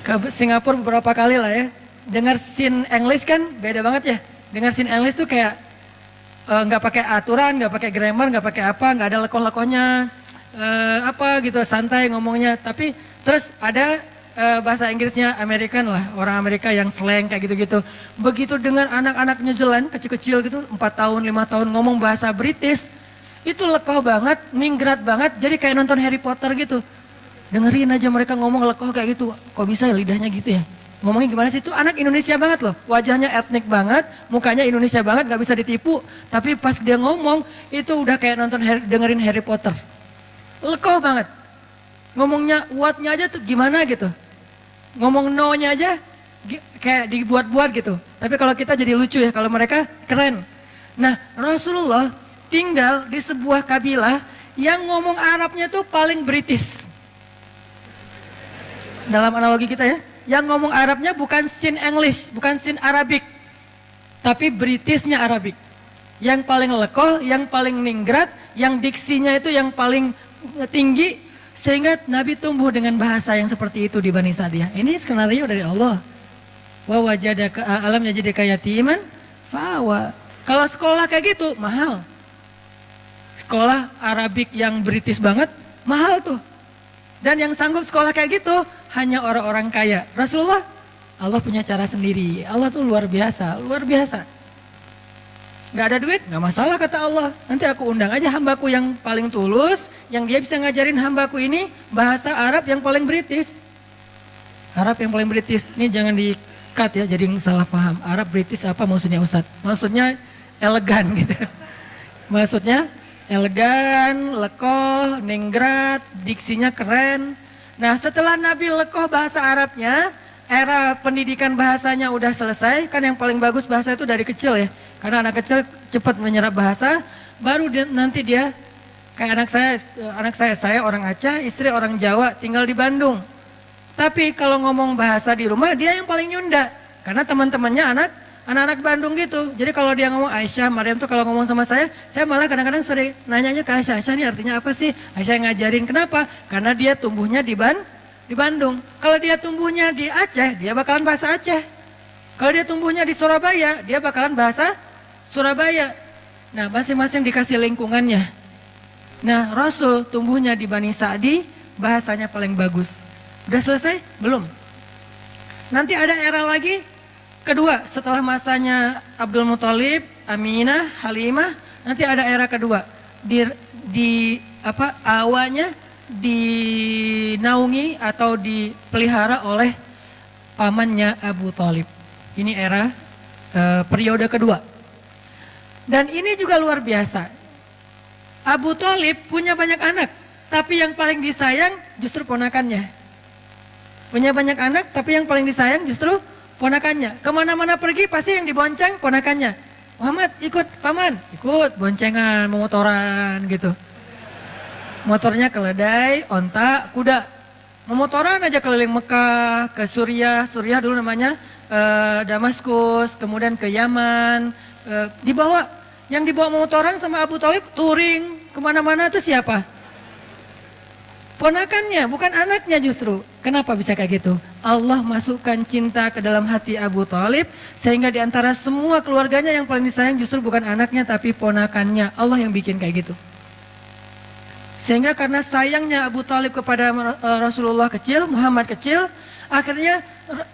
Ke Singapura beberapa kali lah ya, dengar scene English kan beda banget ya. Dengar scene English tuh kayak nggak pakai aturan, nggak pakai grammar, nggak pakai apa, nggak ada lekoh-lekohnya, apa gitu, santai ngomongnya. Tapi terus ada bahasa Inggrisnya American lah, orang Amerika yang slang kayak gitu-gitu. Begitu dengan anak-anak New Zealand kecil-kecil gitu, 4 tahun, 5 tahun ngomong bahasa British, itu lekoh banget, ningrat banget, jadi kayak nonton Harry Potter gitu. Dengerin aja mereka ngomong lekoh kayak gitu, kok bisa ya lidahnya gitu ya? Ngomongnya gimana sih? Itu anak Indonesia banget loh, wajahnya etnik banget, mukanya Indonesia banget, gak bisa ditipu. Tapi pas dia ngomong, itu udah kayak nonton dengerin Harry Potter. Lekoh banget. Ngomongnya what-nya aja tuh gimana gitu. Ngomong no-nya aja kayak dibuat-buat gitu. Tapi kalau kita jadi lucu ya, kalau mereka keren. Nah, Rasulullah tinggal di sebuah kabilah yang ngomong Arabnya tuh paling British. Dalam analogi kita ya, yang ngomong Arabnya bukan sin English, bukan sin Arabic, tapi Britishnya Arabic. Yang paling lekoh, yang paling ningrat, yang diksinya itu yang paling tinggi, sehingga Nabi tumbuh dengan bahasa yang seperti itu di Bani Sa'diyah. Ini skenario dari Allah. Wa wajadaka alam yajidaka yatiman fawa. Kalau sekolah kayak gitu mahal. Sekolah Arabik yang British banget mahal tuh. Dan yang sanggup sekolah kayak gitu hanya orang-orang kaya. Rasulullah, Allah punya cara sendiri. Allah tuh luar biasa, luar biasa. Gak ada duit, gak masalah kata Allah. Nanti aku undang aja hambaku yang paling tulus, yang dia bisa ngajarin hambaku ini bahasa Arab yang paling British. Arab yang paling British, ini jangan di-cut ya, jadi salah paham. Arab British apa maksudnya Ustadz? Maksudnya elegan gitu. Maksudnya elegan, lekoh, ningrat, diksinya keren. Nah setelah Nabi lekoh bahasa Arabnya, era pendidikan bahasanya udah selesai. Kan yang paling bagus bahasa itu dari kecil ya. Karena anak kecil cepat menyerap bahasa, baru nanti dia kayak anak saya orang Aceh, istri orang Jawa, tinggal di Bandung. Tapi kalau ngomong bahasa di rumah dia yang paling nyunda, karena teman-temannya anak-anak Bandung gitu. Jadi kalau dia ngomong Aisyah, Maryam tuh kalau ngomong sama saya malah kadang-kadang sering nanyanya ke Aisyah, Aisyah ini artinya apa sih? Aisyah ngajarin, kenapa? Karena dia tumbuhnya di Bandung. Kalau dia tumbuhnya di Aceh, dia bakalan bahasa Aceh. Kalau dia tumbuhnya di Surabaya, dia bakalan bahasa Surabaya. Nah, masing-masing dikasih lingkungannya. Nah, Rasul tumbuhnya di Bani Sa'di, bahasanya paling bagus. Udah selesai? Belum. Nanti ada era lagi, kedua, setelah masanya Abdul Muthalib, Aminah, Halimah, nanti ada era kedua. Awalnya dinaungi atau dipelihara oleh pamannya Abu Thalib. Ini era periode kedua. Dan ini juga luar biasa. Abu Thalib punya banyak anak, tapi yang paling disayang justru ponakannya. Punya banyak anak, tapi yang paling disayang justru ponakannya. Kemana-mana pergi pasti yang dibonceng ponakannya. Muhammad ikut paman, ikut boncengan, memotoran gitu. Motornya keledai, onta, kuda. Memotoran aja keliling Mekah, ke Suriah dulu namanya Damaskus, kemudian ke Yaman. Yang dibawa memotoran sama Abu Thalib touring kemana-mana itu siapa? Ponakannya, bukan anaknya justru. Kenapa bisa kayak gitu? Allah masukkan cinta ke dalam hati Abu Thalib, sehingga di antara semua keluarganya yang paling disayang justru bukan anaknya tapi ponakannya. Allah yang bikin kayak gitu. Sehingga karena sayangnya Abu Thalib kepada Rasulullah kecil, Muhammad kecil, akhirnya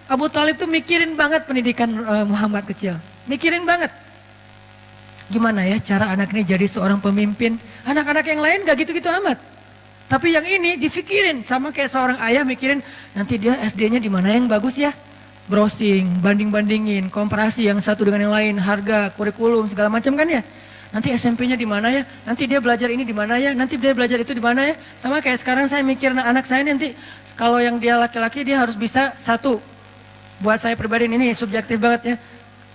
Abu Thalib tuh mikirin banget pendidikan Muhammad kecil. Mikirin banget. Gimana ya cara anak ini jadi seorang pemimpin? Anak-anak yang lain gak gitu-gitu amat. Tapi yang ini difikirin, sama kayak seorang ayah mikirin, nanti dia SD-nya di mana yang bagus ya? Browsing, banding-bandingin, komparasi yang satu dengan yang lain, harga, kurikulum, segala macam kan ya? Nanti SMP-nya di mana ya? Nanti dia belajar ini di mana ya? Nanti dia belajar itu di mana ya? Sama kayak sekarang saya mikir anak saya nanti kalau yang dia laki-laki dia harus bisa satu. Buat saya pribadi ini subjektif banget ya.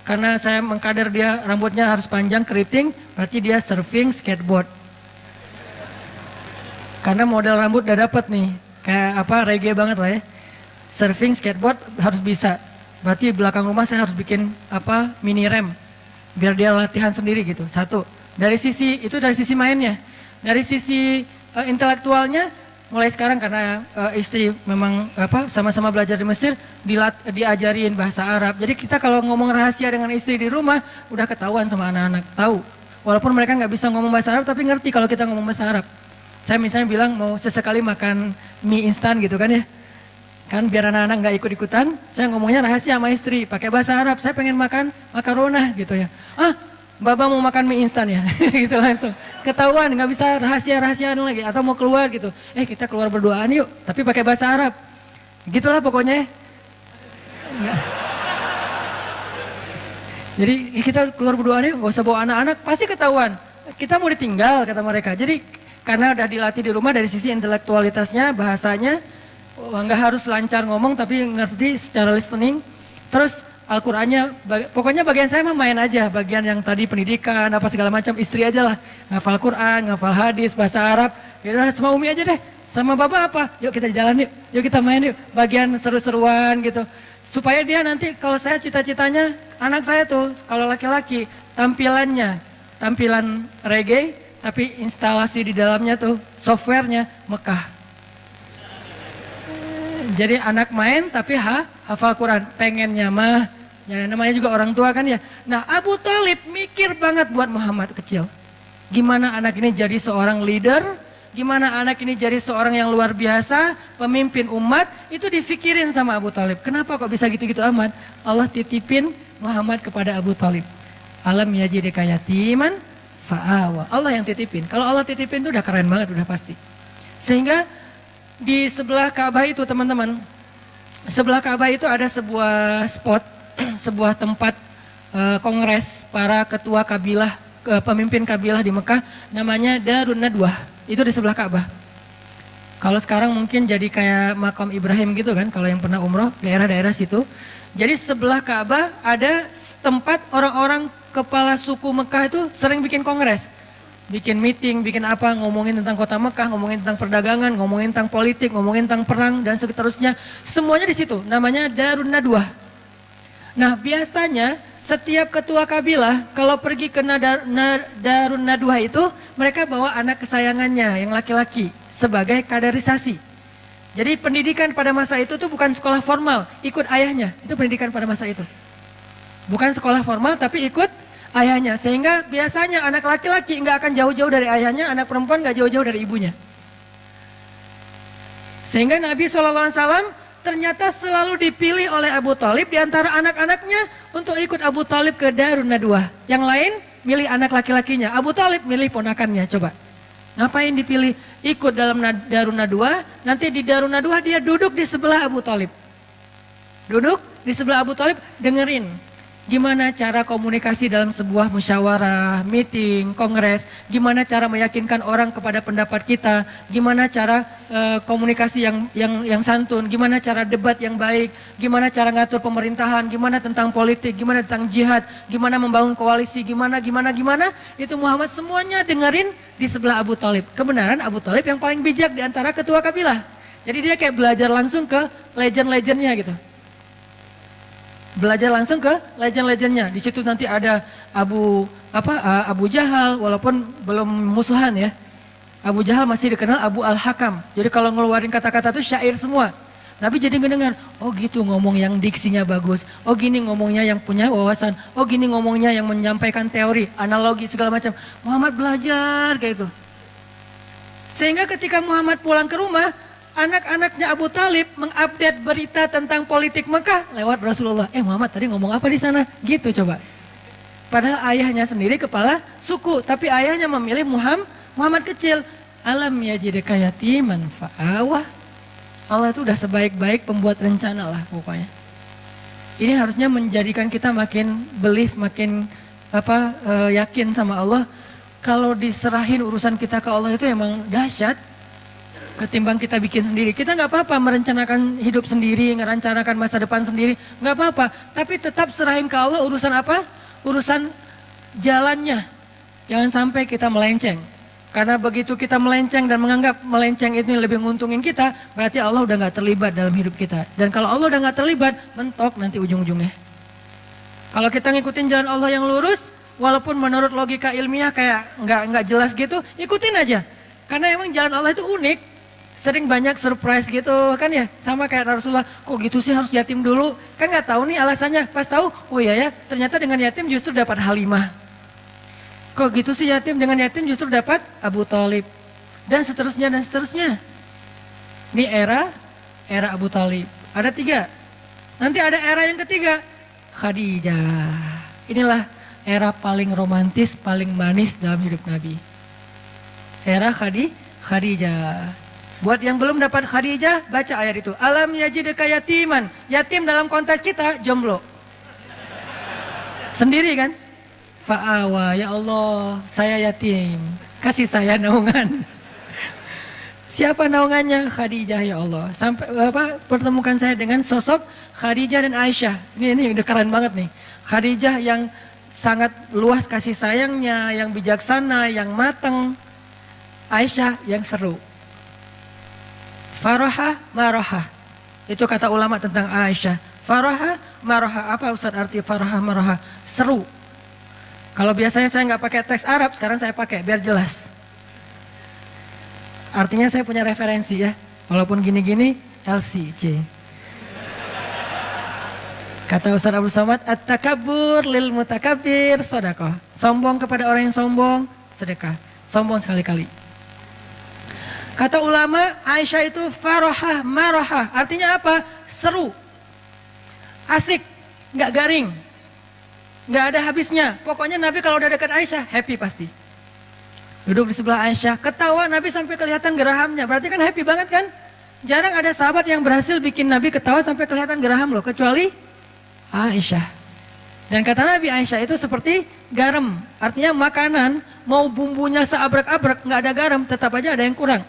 Karena saya mengkader dia rambutnya harus panjang, keriting, berarti dia surfing, skateboard. Karena model rambut udah dapet nih, kayak reggae banget lah ya. Surfing, skateboard harus bisa. Berarti di belakang rumah saya harus bikin mini rem biar dia latihan sendiri gitu. Satu. Dari sisi mainnya. Dari sisi intelektualnya mulai sekarang karena istri memang sama-sama belajar di Mesir diajarin bahasa Arab. Jadi kita kalau ngomong rahasia dengan istri di rumah udah ketahuan sama anak-anak, tahu. Walaupun mereka nggak bisa ngomong bahasa Arab tapi ngerti kalau kita ngomong bahasa Arab. Saya misalnya bilang mau sesekali makan mie instan gitu kan ya. Kan biar anak-anak nggak ikut-ikutan, saya ngomongnya rahasia sama istri, pakai bahasa Arab, saya pengen makan makarona gitu ya. Baba mau makan mie instan ya, gitu langsung. Ketahuan, nggak bisa rahasia-rahasiaan lagi, atau mau keluar gitu. Kita keluar berduaan yuk, tapi pakai bahasa Arab. Gitulah pokoknya. Nggak. Jadi kita keluar berduaan yuk, nggak usah bawa anak-anak, pasti ketahuan. Kita mau ditinggal, kata mereka. Jadi karena udah dilatih di rumah dari sisi intelektualitasnya, bahasanya, nggak harus lancar ngomong tapi ngerti secara listening. Terus Al-Qur'annya, pokoknya bagian saya mah main aja, bagian yang tadi pendidikan apa segala macam istri aja lah, ngafal Quran, ngafal hadis, bahasa Arab. Ya sama Umi aja deh, sama Baba apa? Yuk kita jalan yuk kita main yuk. Bagian seru-seruan gitu. Supaya dia nanti kalau saya cita-citanya anak saya tuh kalau laki-laki tampilan reggae tapi instalasi di dalamnya tuh softwarenya Mekah. Jadi anak main tapi hafal Quran, pengennya mah, ya namanya juga orang tua kan ya. Nah Abu Thalib mikir banget buat Muhammad kecil. Gimana anak ini jadi seorang leader, gimana anak ini jadi seorang yang luar biasa, pemimpin umat, itu difikirin sama Abu Thalib. Kenapa kok bisa gitu-gitu amat? Allah titipin Muhammad kepada Abu Thalib. Alam yajidika yatiman fa'awa. Allah yang titipin. Kalau Allah titipin itu udah keren banget, udah pasti. Sehingga di sebelah Ka'bah itu teman-teman, sebelah Ka'bah itu ada sebuah spot, sebuah tempat kongres para ketua kabilah, pemimpin kabilah di Mekah, namanya Darun Nadwah. Itu di sebelah Ka'bah. Kalau sekarang mungkin jadi kayak makam Ibrahim gitu kan, kalau yang pernah umroh, daerah-daerah situ. Jadi sebelah Ka'bah ada tempat orang-orang kepala suku Mekah itu sering bikin kongres. Bikin meeting, bikin apa, ngomongin tentang kota Mekah, ngomongin tentang perdagangan, ngomongin tentang politik, ngomongin tentang perang, dan seterusnya. Semuanya di situ, namanya Darun Nadwah. Nah biasanya setiap ketua kabilah kalau pergi ke Darun Nadwah itu, mereka bawa anak kesayangannya yang laki-laki sebagai kaderisasi. Jadi pendidikan pada masa itu tuh bukan sekolah formal, ikut ayahnya, itu pendidikan pada masa itu. Bukan sekolah formal tapi ikut ayahnya, sehingga biasanya anak laki-laki nggak akan jauh-jauh dari ayahnya, anak perempuan nggak jauh-jauh dari ibunya. Sehingga Nabi SAW ternyata selalu dipilih oleh Abu Thalib di antara anak-anaknya untuk ikut Abu Thalib ke Darun Nadwah. Yang lain milih anak laki-lakinya, Abu Thalib milih ponakannya. Coba, ngapain dipilih ikut dalam Darun Nadwah? Nanti di Darun Nadwah dia duduk di sebelah Abu Thalib. Duduk di sebelah Abu Thalib, dengerin gimana cara komunikasi dalam sebuah musyawarah, meeting, kongres, gimana cara meyakinkan orang kepada pendapat kita, gimana cara komunikasi yang santun, gimana cara debat yang baik, gimana cara ngatur pemerintahan, gimana tentang politik, gimana tentang jihad, gimana membangun koalisi, gimana, itu Muhammad semuanya dengerin di sebelah Abu Thalib. Kebenaran Abu Thalib yang paling bijak di antara ketua kabilah. Jadi dia kayak belajar langsung ke legend-legendnya gitu. Belajar langsung ke legend-legendnya. Di situ nanti ada Abu Jahal, walaupun belum musuhan ya. Abu Jahal masih dikenal Abu Al-Hakam. Jadi kalau ngeluarin kata-kata itu syair semua. Nabi jadi ngedengar, oh gitu ngomong yang diksinya bagus. Oh gini ngomongnya yang punya wawasan. Oh gini ngomongnya yang menyampaikan teori, analogi segala macam. Muhammad belajar kayak itu. Sehingga ketika Muhammad pulang ke rumah, anak-anaknya Abu Thalib mengupdate berita tentang politik Mekah lewat Rasulullah. Muhammad tadi ngomong apa di sana? Gitu coba. Padahal ayahnya sendiri kepala suku, tapi ayahnya memilih Muhammad kecil. Alam yajidka yatiman fa'awah. Allah itu udah sebaik-baik pembuat rencana lah pokoknya. Ini harusnya menjadikan kita makin belief, makin yakin sama Allah. Kalau diserahin urusan kita ke Allah itu emang dahsyat. Ketimbang kita bikin sendiri. Kita nggak apa-apa merencanakan hidup sendiri, merencanakan masa depan sendiri, nggak apa-apa. Tapi tetap serahin ke Allah urusan apa? Urusan jalannya. Jangan sampai kita melenceng. Karena begitu kita melenceng dan menganggap melenceng itu yang lebih menguntungin kita, berarti Allah udah gak terlibat dalam hidup kita. Dan kalau Allah udah gak terlibat, mentok nanti ujung-ujungnya. Kalau kita ngikutin jalan Allah yang lurus, walaupun menurut logika ilmiah kayak nggak jelas gitu, ikutin aja. Karena emang jalan Allah itu unik, sering banyak surprise gitu kan ya. Sama kayak Rasulullah, kok gitu sih harus yatim dulu? Kan nggak tahu nih alasannya. Pas tahu, oh iya ya, ternyata dengan yatim justru dapat Halimah. Kok gitu sih yatim, dengan yatim justru dapat Abu Thalib. Dan seterusnya dan seterusnya. Ini era Abu Thalib. Ada 3. Nanti ada era yang ketiga, Khadijah. Inilah era paling romantis, paling manis dalam hidup Nabi. Era Khadijah. Buat yang belum dapat Khadijah, baca ayat itu. Alam yajidka yatiman. Yatim dalam konteks kita, jomblo. Sendiri kan? Fa'awa, ya Allah, saya yatim. Kasih saya naungan. Siapa naungannya? Khadijah, ya Allah. Sampai pertemukan saya dengan sosok Khadijah dan Aisyah. Ini udah keren banget nih. Khadijah yang sangat luas kasih sayangnya, yang bijaksana, yang matang. Aisyah yang seru. Faraha, maroha. Itu kata ulama tentang Aisyah. Faraha, maroha. Apa Ustaz arti faraha, maroha? Seru. Kalau biasanya saya nggak pakai teks Arab, sekarang saya pakai biar jelas. Artinya saya punya referensi ya. Walaupun gini-gini, LCJ. Kata Ustaz Abdul Somad, at-takabbur lil mutakabbir sedekah. Sombong kepada orang yang sombong, sedekah. Sombong sekali-kali. Kata ulama, Aisyah itu farohah marohah. Artinya apa? Seru. Asik, nggak garing. Nggak ada habisnya. Pokoknya Nabi kalau udah dekat Aisyah, happy pasti. Duduk di sebelah Aisyah, ketawa Nabi sampai kelihatan gerahamnya. Berarti kan happy banget kan? Jarang ada sahabat yang berhasil bikin Nabi ketawa sampai kelihatan geraham loh. Kecuali Aisyah. Dan kata Nabi, Aisyah itu seperti garam. Artinya makanan, mau bumbunya seabrek-abrek, nggak ada garam, tetap aja ada yang kurang.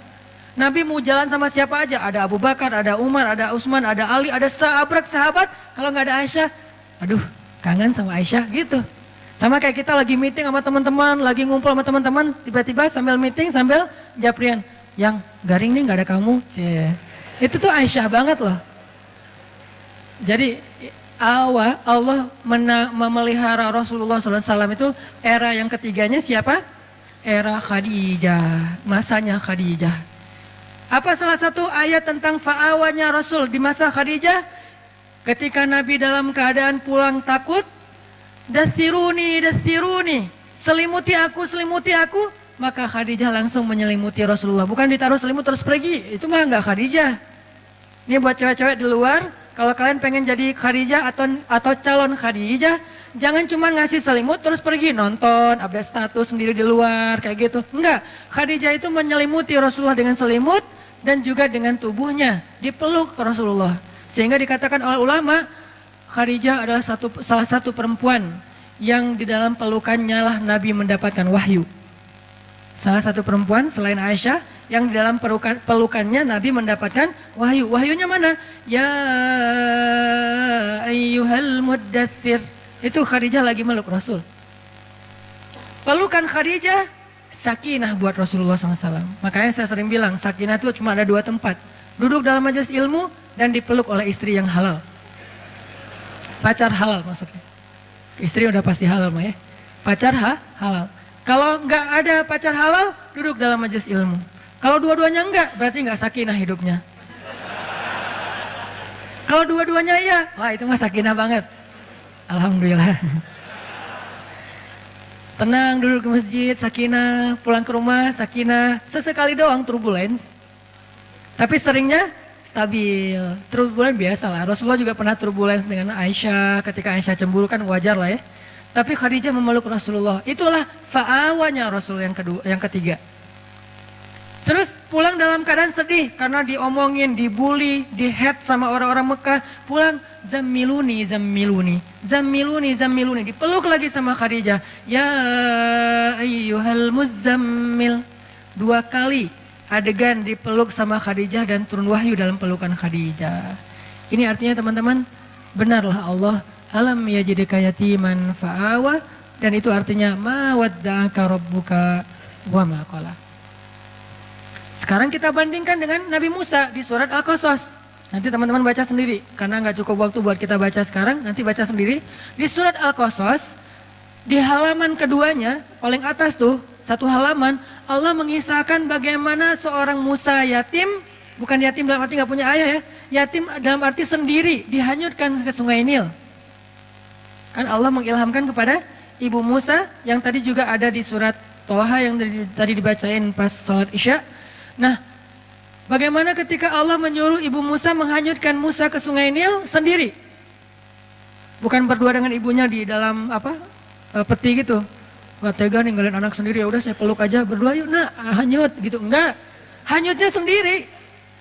Nabi mau jalan sama siapa aja. Ada Abu Bakar, ada Umar, ada Utsman, ada Ali, ada seabrek sahabat. Kalau nggak ada Aisyah, aduh, kangen sama Aisyah gitu. Sama kayak kita lagi meeting sama teman-teman, lagi ngumpul sama teman-teman, tiba-tiba sambil meeting sambil japrian, yang garing nih nggak ada kamu. Itu tuh Aisyah banget loh. Jadi Allah memelihara Rasulullah SAW itu era yang ketiganya siapa? Era Khadijah, masanya Khadijah. Apa salah satu ayat tentang fa'awanya Rasul di masa Khadijah? Ketika Nabi dalam keadaan pulang takut, dathiruni, selimuti aku, maka Khadijah langsung menyelimuti Rasulullah. Bukan ditaruh selimut terus pergi, itu mah enggak Khadijah. Ini buat cewek-cewek di luar, kalau kalian pengen jadi Khadijah atau calon Khadijah, jangan cuma ngasih selimut terus pergi nonton, update status sendiri di luar, kayak gitu. Enggak, Khadijah itu menyelimuti Rasulullah dengan selimut dan juga dengan tubuhnya, dipeluk Rasulullah. Sehingga dikatakan oleh ulama, Khadijah adalah salah satu perempuan yang di dalam pelukannya lah Nabi mendapatkan wahyu. Salah satu perempuan selain Aisyah yang di dalam pelukannya Nabi mendapatkan wahyu. Wahyunya mana? Ya ayyuhal muddatsir. Itu Khadijah lagi meluk Rasul. Pelukan Khadijah sakinah buat Rasulullah SAW. Makanya saya sering bilang sakinah itu cuma ada 2 tempat. Duduk dalam majelis ilmu dan dipeluk oleh istri yang halal. Pacar halal maksudnya. Istri udah pasti halal mah ya. Pacar halal. Kalau nggak ada pacar halal, duduk dalam majelis ilmu. Kalau dua-duanya enggak, berarti nggak sakinah hidupnya. Kalau dua-duanya iya, wah itu mah sakinah banget. Alhamdulillah. Tenang duduk ke masjid, sakinah, pulang ke rumah, sakinah. Sesekali doang turbulence. Tapi seringnya stabil. Turbulence biasa lah. Rasulullah juga pernah turbulence dengan Aisyah. Ketika Aisyah cemburu kan wajar lah ya. Tapi Khadijah memeluk Rasulullah. Itulah fa'awanya Rasul yang ketiga. Terus pulang dalam keadaan sedih karena diomongin, dibully, di-hate sama orang-orang Mekah. Pulang zammiluni. Dipeluk lagi sama Khadijah. Ya ayyuhal muzammil. 2 kali adegan dipeluk sama Khadijah dan turun wahyu dalam pelukan Khadijah. Ini artinya teman-teman, benarlah Allah alam yajidka yatiman fa'awa, dan itu artinya ma wadda'aka rabbuka wa ma qala. Sekarang kita bandingkan dengan Nabi Musa di surat Al-Qasas. Nanti teman-teman baca sendiri, karena nggak cukup waktu buat kita baca sekarang, nanti baca sendiri. Di surat Al-Qasas, di halaman keduanya, paling atas tuh, satu halaman, Allah mengisahkan bagaimana seorang Musa yatim, bukan yatim dalam arti nggak punya ayah ya, yatim dalam arti sendiri, dihanyutkan ke sungai Nil. Kan Allah mengilhamkan kepada ibu Musa, yang tadi juga ada di surat Toha yang tadi dibacain pas sholat Isya. Nah, bagaimana ketika Allah menyuruh ibu Musa menghanyutkan Musa ke sungai Nil sendiri? Bukan berdua dengan ibunya di dalam peti gitu. Gak tega ninggalin anak sendiri, ya udah saya peluk aja berdua yuk nak hanyut gitu. Enggak, hanyutnya sendiri.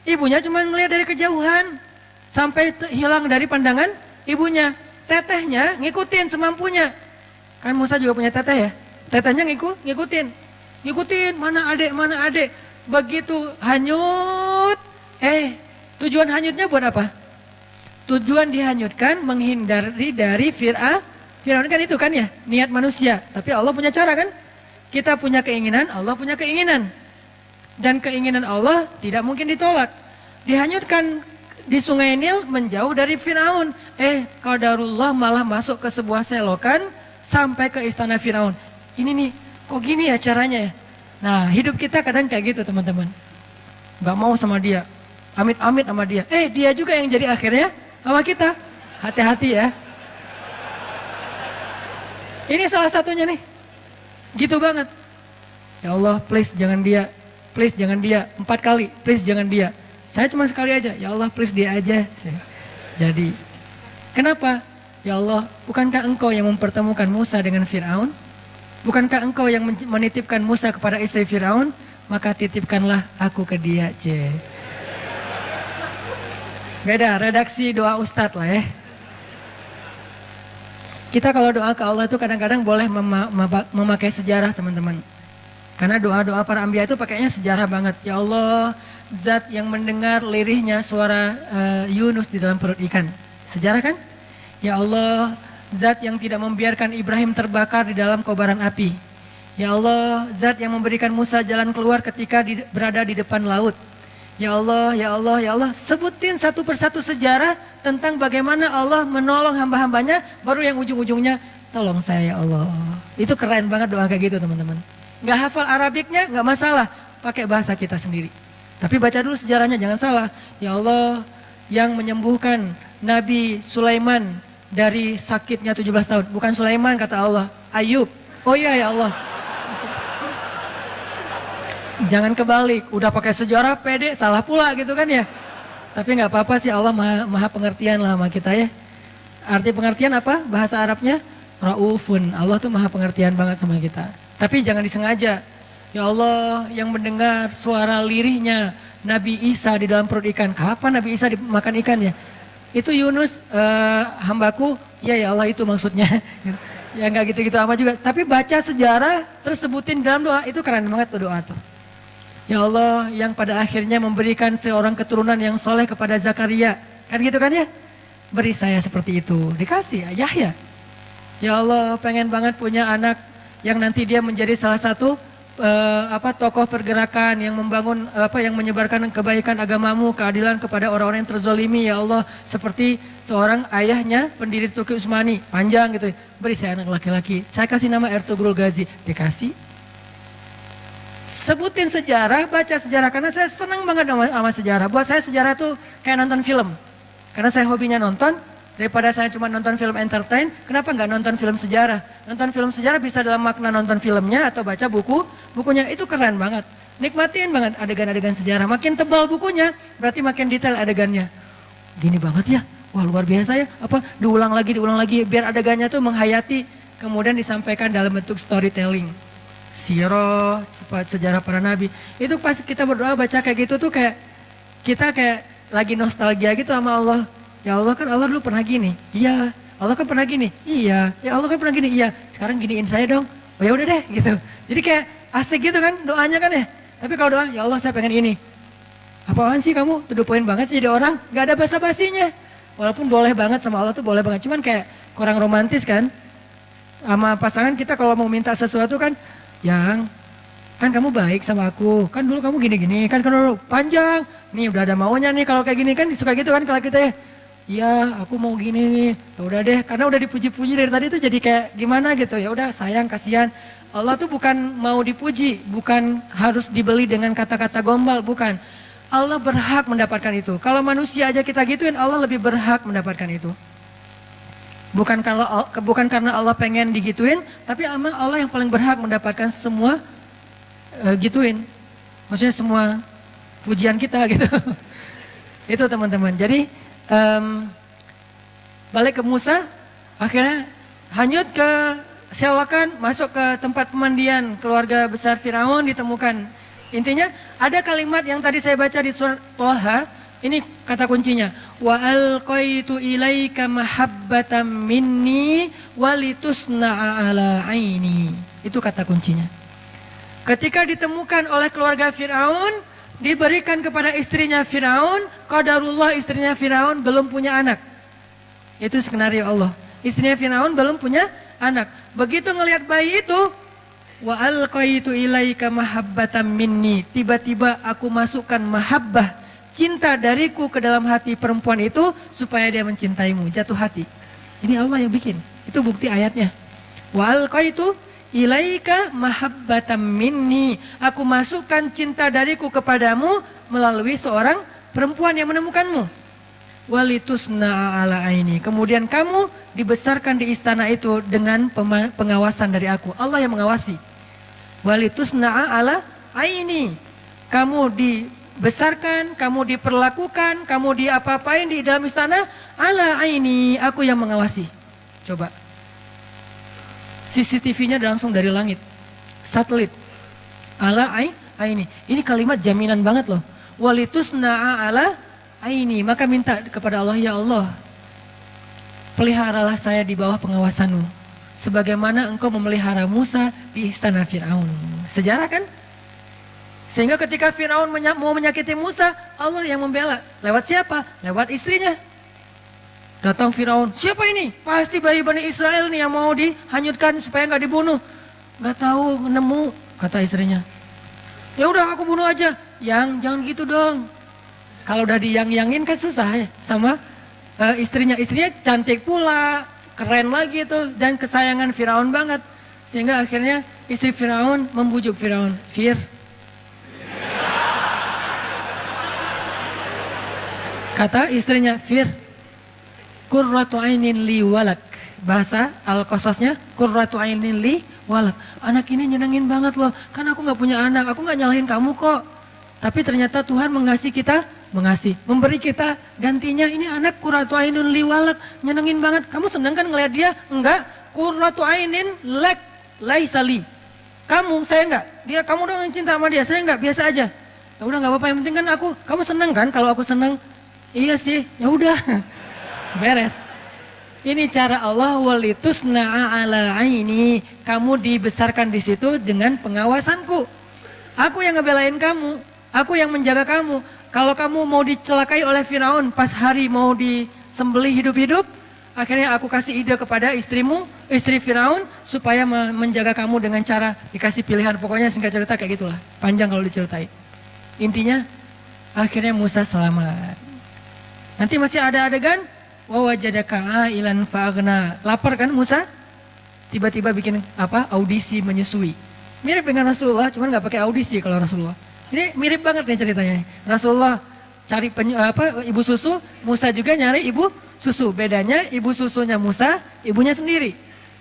Ibunya cuma ngelihat dari kejauhan sampai hilang dari pandangan ibunya. Tetehnya ngikutin semampunya. Kan Musa juga punya teteh ya. Tetehnya ngikutin mana adek. Begitu hanyut, tujuan hanyutnya buat apa? Tujuan dihanyutkan menghindari dari Fir'aun kan itu kan ya, niat manusia. Tapi Allah punya cara kan? Kita punya keinginan, Allah punya keinginan. Dan keinginan Allah tidak mungkin ditolak. Dihanyutkan di sungai Nil menjauh dari Fir'aun. Qadarullah malah masuk ke sebuah selokan sampai ke istana Fir'aun. Ini nih, kok gini ya caranya ya? Nah, hidup kita kadang kayak gitu teman-teman. Gak mau sama dia, amit-amit sama dia. Dia juga yang jadi akhirnya sama kita. Hati-hati ya. Ini salah satunya nih. Gitu banget. Ya Allah, please jangan dia. Please jangan dia. 4 kali, please jangan dia. Saya cuma sekali aja. Ya Allah, please dia aja. Jadi, kenapa? Ya Allah, bukankah engkau yang mempertemukan Musa dengan Fir'aun? Bukankah engkau yang menitipkan Musa kepada istri Fir'aun? Maka titipkanlah aku ke dia. Beda, redaksi doa ustadz lah ya. Kita kalau doa ke Allah itu kadang-kadang boleh memakai sejarah teman-teman. Karena doa-doa para anbiya itu pakainya sejarah banget. Ya Allah, zat yang mendengar lirihnya suara Yunus di dalam perut ikan. Sejarah kan? Ya Allah, zat yang tidak membiarkan Ibrahim terbakar di dalam kobaran api. Ya Allah, zat yang memberikan Musa jalan keluar ketika berada di depan laut. Ya Allah, ya Allah, ya Allah. Sebutin satu persatu sejarah tentang bagaimana Allah menolong hamba-hambanya, baru yang ujung-ujungnya, tolong saya ya Allah. Itu keren banget doa kayak gitu teman-teman. Gak hafal Arabiknya, gak masalah. Pakai bahasa kita sendiri. Tapi baca dulu sejarahnya, jangan salah. Ya Allah, yang menyembuhkan Nabi Sulaiman dari sakitnya 17 tahun. Bukan Sulaiman kata Allah, Ayub. Oh iya ya Allah. Jangan kebalik, udah pakai sejarah pede, salah pula gitu kan ya. Tapi nggak apa-apa sih, Allah maha pengertian lah sama kita ya. Arti pengertian apa? Bahasa Arabnya Raufun. Allah tuh maha pengertian banget sama kita. Tapi jangan disengaja. Ya Allah, yang mendengar suara lirihnya Nabi Isa di dalam perut ikan. Kapan Nabi Isa dimakan ikan ya? Itu Yunus hambaku, ya Allah itu maksudnya. Ya nggak gitu-gitu apa juga. Tapi baca sejarah terus sebutin dalam doa, itu keren banget tuh doa tuh. Ya Allah yang pada akhirnya memberikan seorang keturunan yang soleh kepada Zakaria. Kan gitu kan ya? Beri saya seperti itu. Dikasih Yahya. Ya Allah pengen banget punya anak yang nanti dia menjadi salah satu tokoh pergerakan yang membangun yang menyebarkan kebaikan agamamu, keadilan kepada orang-orang yang terzolimi ya Allah, seperti seorang ayahnya pendiri Turki Utsmani, panjang gitu. Beri saya anak laki-laki, saya kasih nama Ertugrul Ghazi. Dikasih. Sebutin sejarah, baca sejarah, karena saya senang banget sama sejarah. Buat saya sejarah tuh kayak nonton film, karena saya hobinya nonton. Daripada saya cuma nonton film entertain, kenapa nggak nonton film sejarah? Nonton film sejarah bisa dalam makna nonton filmnya atau baca bukunya, itu keren banget. Nikmatin banget adegan-adegan sejarah. Makin tebal bukunya, berarti makin detail adegannya. Gini banget ya, wah luar biasa ya. Diulang lagi, biar adegannya tuh menghayati, kemudian disampaikan dalam bentuk storytelling. Sirah, sejarah para nabi. Itu pas kita berdoa baca kayak gitu tuh kayak kita kayak lagi nostalgia gitu sama Allah. Ya Allah kan Allah dulu pernah gini. Iya. Allah kan pernah gini. Iya. Ya Allah kan pernah gini. Iya. Sekarang giniin saya dong. Oh ya udah deh gitu. Jadi kayak asik gitu kan doanya kan ya. Tapi kalau doa, ya Allah saya pengen ini. Apaan sih kamu? To the point banget sih jadi orang. Gak ada basa-basinya. Walaupun boleh banget sama Allah tuh boleh banget. Cuman kayak kurang romantis kan. Sama pasangan kita kalau mau minta sesuatu kan, yang kan kamu baik sama aku, kan dulu kamu gini-gini, kan kalau panjang, nih udah ada maunya nih kalau kayak gini kan suka gitu kan kalau kita ya. Iya, aku mau gini nih. Ya udah deh, karena udah dipuji-puji dari tadi tuh jadi kayak gimana gitu. Ya udah, sayang, kasihan. Allah tuh bukan mau dipuji, bukan harus dibeli dengan kata-kata gombal, bukan. Allah berhak mendapatkan itu. Kalau manusia aja kita gituin, Allah lebih berhak mendapatkan itu. Bukan karena Allah pengen digituin, tapi emang Allah yang paling berhak mendapatkan semua gituin. Maksudnya semua pujian kita gitu. Itu teman-teman. Jadi balik ke Musa, akhirnya hanyut ke sewakan, masuk ke tempat pemandian keluarga besar Firaun ditemukan. Intinya ada kalimat yang tadi saya baca di surat Thaha, ini kata kuncinya. Wa alqaitu ilaika mahabbatan minni walitusna'a ala aini. Itu kata kuncinya. Ketika ditemukan oleh keluarga Firaun, diberikan kepada istrinya Firaun, qadarullah istrinya Firaun belum punya anak. Itu skenario Allah. Istrinya Firaun belum punya anak. Begitu ngelihat bayi itu, wa alqaitu ilaika mahabbatan minni. Tiba-tiba aku masukkan mahabbah, cinta dariku ke dalam hati perempuan itu supaya dia mencintaimu, jatuh hati. Ini Allah yang bikin. Itu bukti ayatnya. Wa alqaitu ilaika mahabbatan minni. Aku masukkan cinta dariku kepadamu melalui seorang perempuan yang menemukanmu. Walitusna ala aini. Kemudian kamu dibesarkan di istana itu dengan pengawasan dari aku. Allah yang mengawasi. Walitusna ala aini. Kamu dibesarkan, kamu diperlakukan, kamu diapa-apain di dalam istana ala aini. Aku yang mengawasi. Coba. CCTV-nya langsung dari langit. Satelit. Ala aini. Ini kalimat jaminan banget loh. Walitusna ala aini, maka minta kepada Allah, ya Allah, peliharalah saya di bawah pengawasanmu, sebagaimana engkau memelihara Musa di istana Fir'aun. Sejarah kan? Sehingga ketika Fir'aun mau menyakiti Musa, Allah yang membela. Lewat siapa? Lewat istrinya. Datang Fir'aun, siapa ini? Pasti bayi Bani Israel nih yang mau dihanyutkan supaya nggak dibunuh. Nggak tahu, nemu, kata istrinya. Ya udah aku bunuh aja. Jangan gitu dong. Kalau udah diyang-yangin kan susah ya sama istrinya. Istrinya cantik pula, keren lagi tuh dan kesayangan Firaun banget. Sehingga akhirnya istri Firaun membujuk Firaun, Fir. Kata istrinya, Fir, qurratu ainin li walak. Bahasa Al-Qasasnya, qurratu ainin li walak. Anak ini nyenengin banget loh, kan aku gak punya anak, aku gak nyalahin kamu kok. Tapi ternyata Tuhan memberi kita gantinya. Ini anak qurratu ainun liwalak, nyenengin banget. Kamu seneng kan ngeliat dia? Enggak, qurratu ainin lek laisali. Saya enggak. Kamu dong yang cinta sama dia, saya enggak, biasa aja. Ya udah enggak apa-apa, yang penting kan kamu seneng kan? Kalau aku seneng, iya sih, ya udah. Beres. Ini cara Allah, walitusna'a ala aini. Kamu dibesarkan di situ dengan pengawasanku. Aku yang ngebelain kamu. Aku yang menjaga kamu. Kalau kamu mau dicelakai oleh Firaun pas hari mau disembelih hidup-hidup, akhirnya aku kasih ide kepada istrimu, istri Firaun, supaya menjaga kamu dengan cara dikasih pilihan. Pokoknya singkat cerita kayak gitulah. Panjang kalau diceritain. Intinya, akhirnya Musa selamat. Nanti masih ada adegan, wa wajadaka ailan fa'aghna. Lapar kan Musa? Tiba-tiba bikin audisi menyusui. Mirip dengan Rasulullah, cuman nggak pakai audisi kalau Rasulullah. Ini mirip banget nih ceritanya. Rasulullah cari ibu susu, Musa juga nyari ibu susu. Bedanya ibu susunya Musa, ibunya sendiri.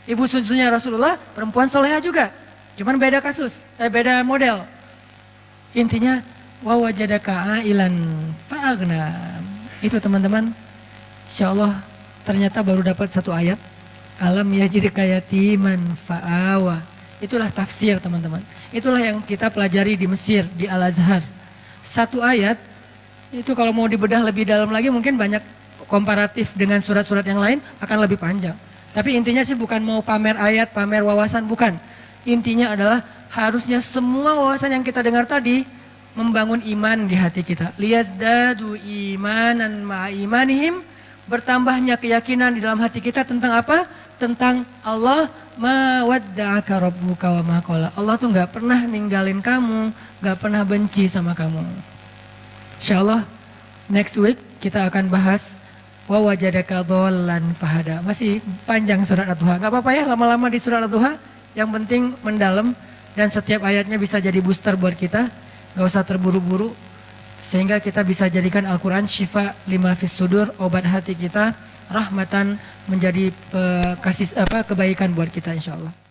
Ibu susunya Rasulullah, perempuan soleha juga. Cuman beda kasus, beda model. Intinya, wa wajadaka ailan fa'aghna. Itu teman-teman, insya Allah ternyata baru dapat satu ayat. Alam yajidka yatiman fa'awa. Itulah tafsir teman-teman. Itulah yang kita pelajari di Mesir, di Al-Azhar. Satu ayat, itu kalau mau dibedah lebih dalam lagi mungkin banyak komparatif dengan surat-surat yang lain akan lebih panjang. Tapi intinya sih bukan mau pamer ayat, pamer wawasan, bukan. Intinya adalah harusnya semua wawasan yang kita dengar tadi membangun iman di hati kita. Liyazdadu imanan ma'a imanihim, bertambahnya keyakinan di dalam hati kita tentang apa? Tentang Allah, ma wadda'aka rabbuka wa ma qala. Allah tuh nggak pernah ninggalin kamu, nggak pernah benci sama kamu. Insyaallah next week kita akan bahas wa wajadaka dhallan fahada. Masih panjang surat Ad-Duha. Enggak apa-apa ya lama-lama di surat Ad-Duha. Yang penting mendalam dan setiap ayatnya bisa jadi booster buat kita. Enggak usah terburu-buru sehingga kita bisa jadikan Al-Qur'an syifa lima fis sudur, obat hati kita, rahmatan menjadi kebaikan buat kita insyaallah.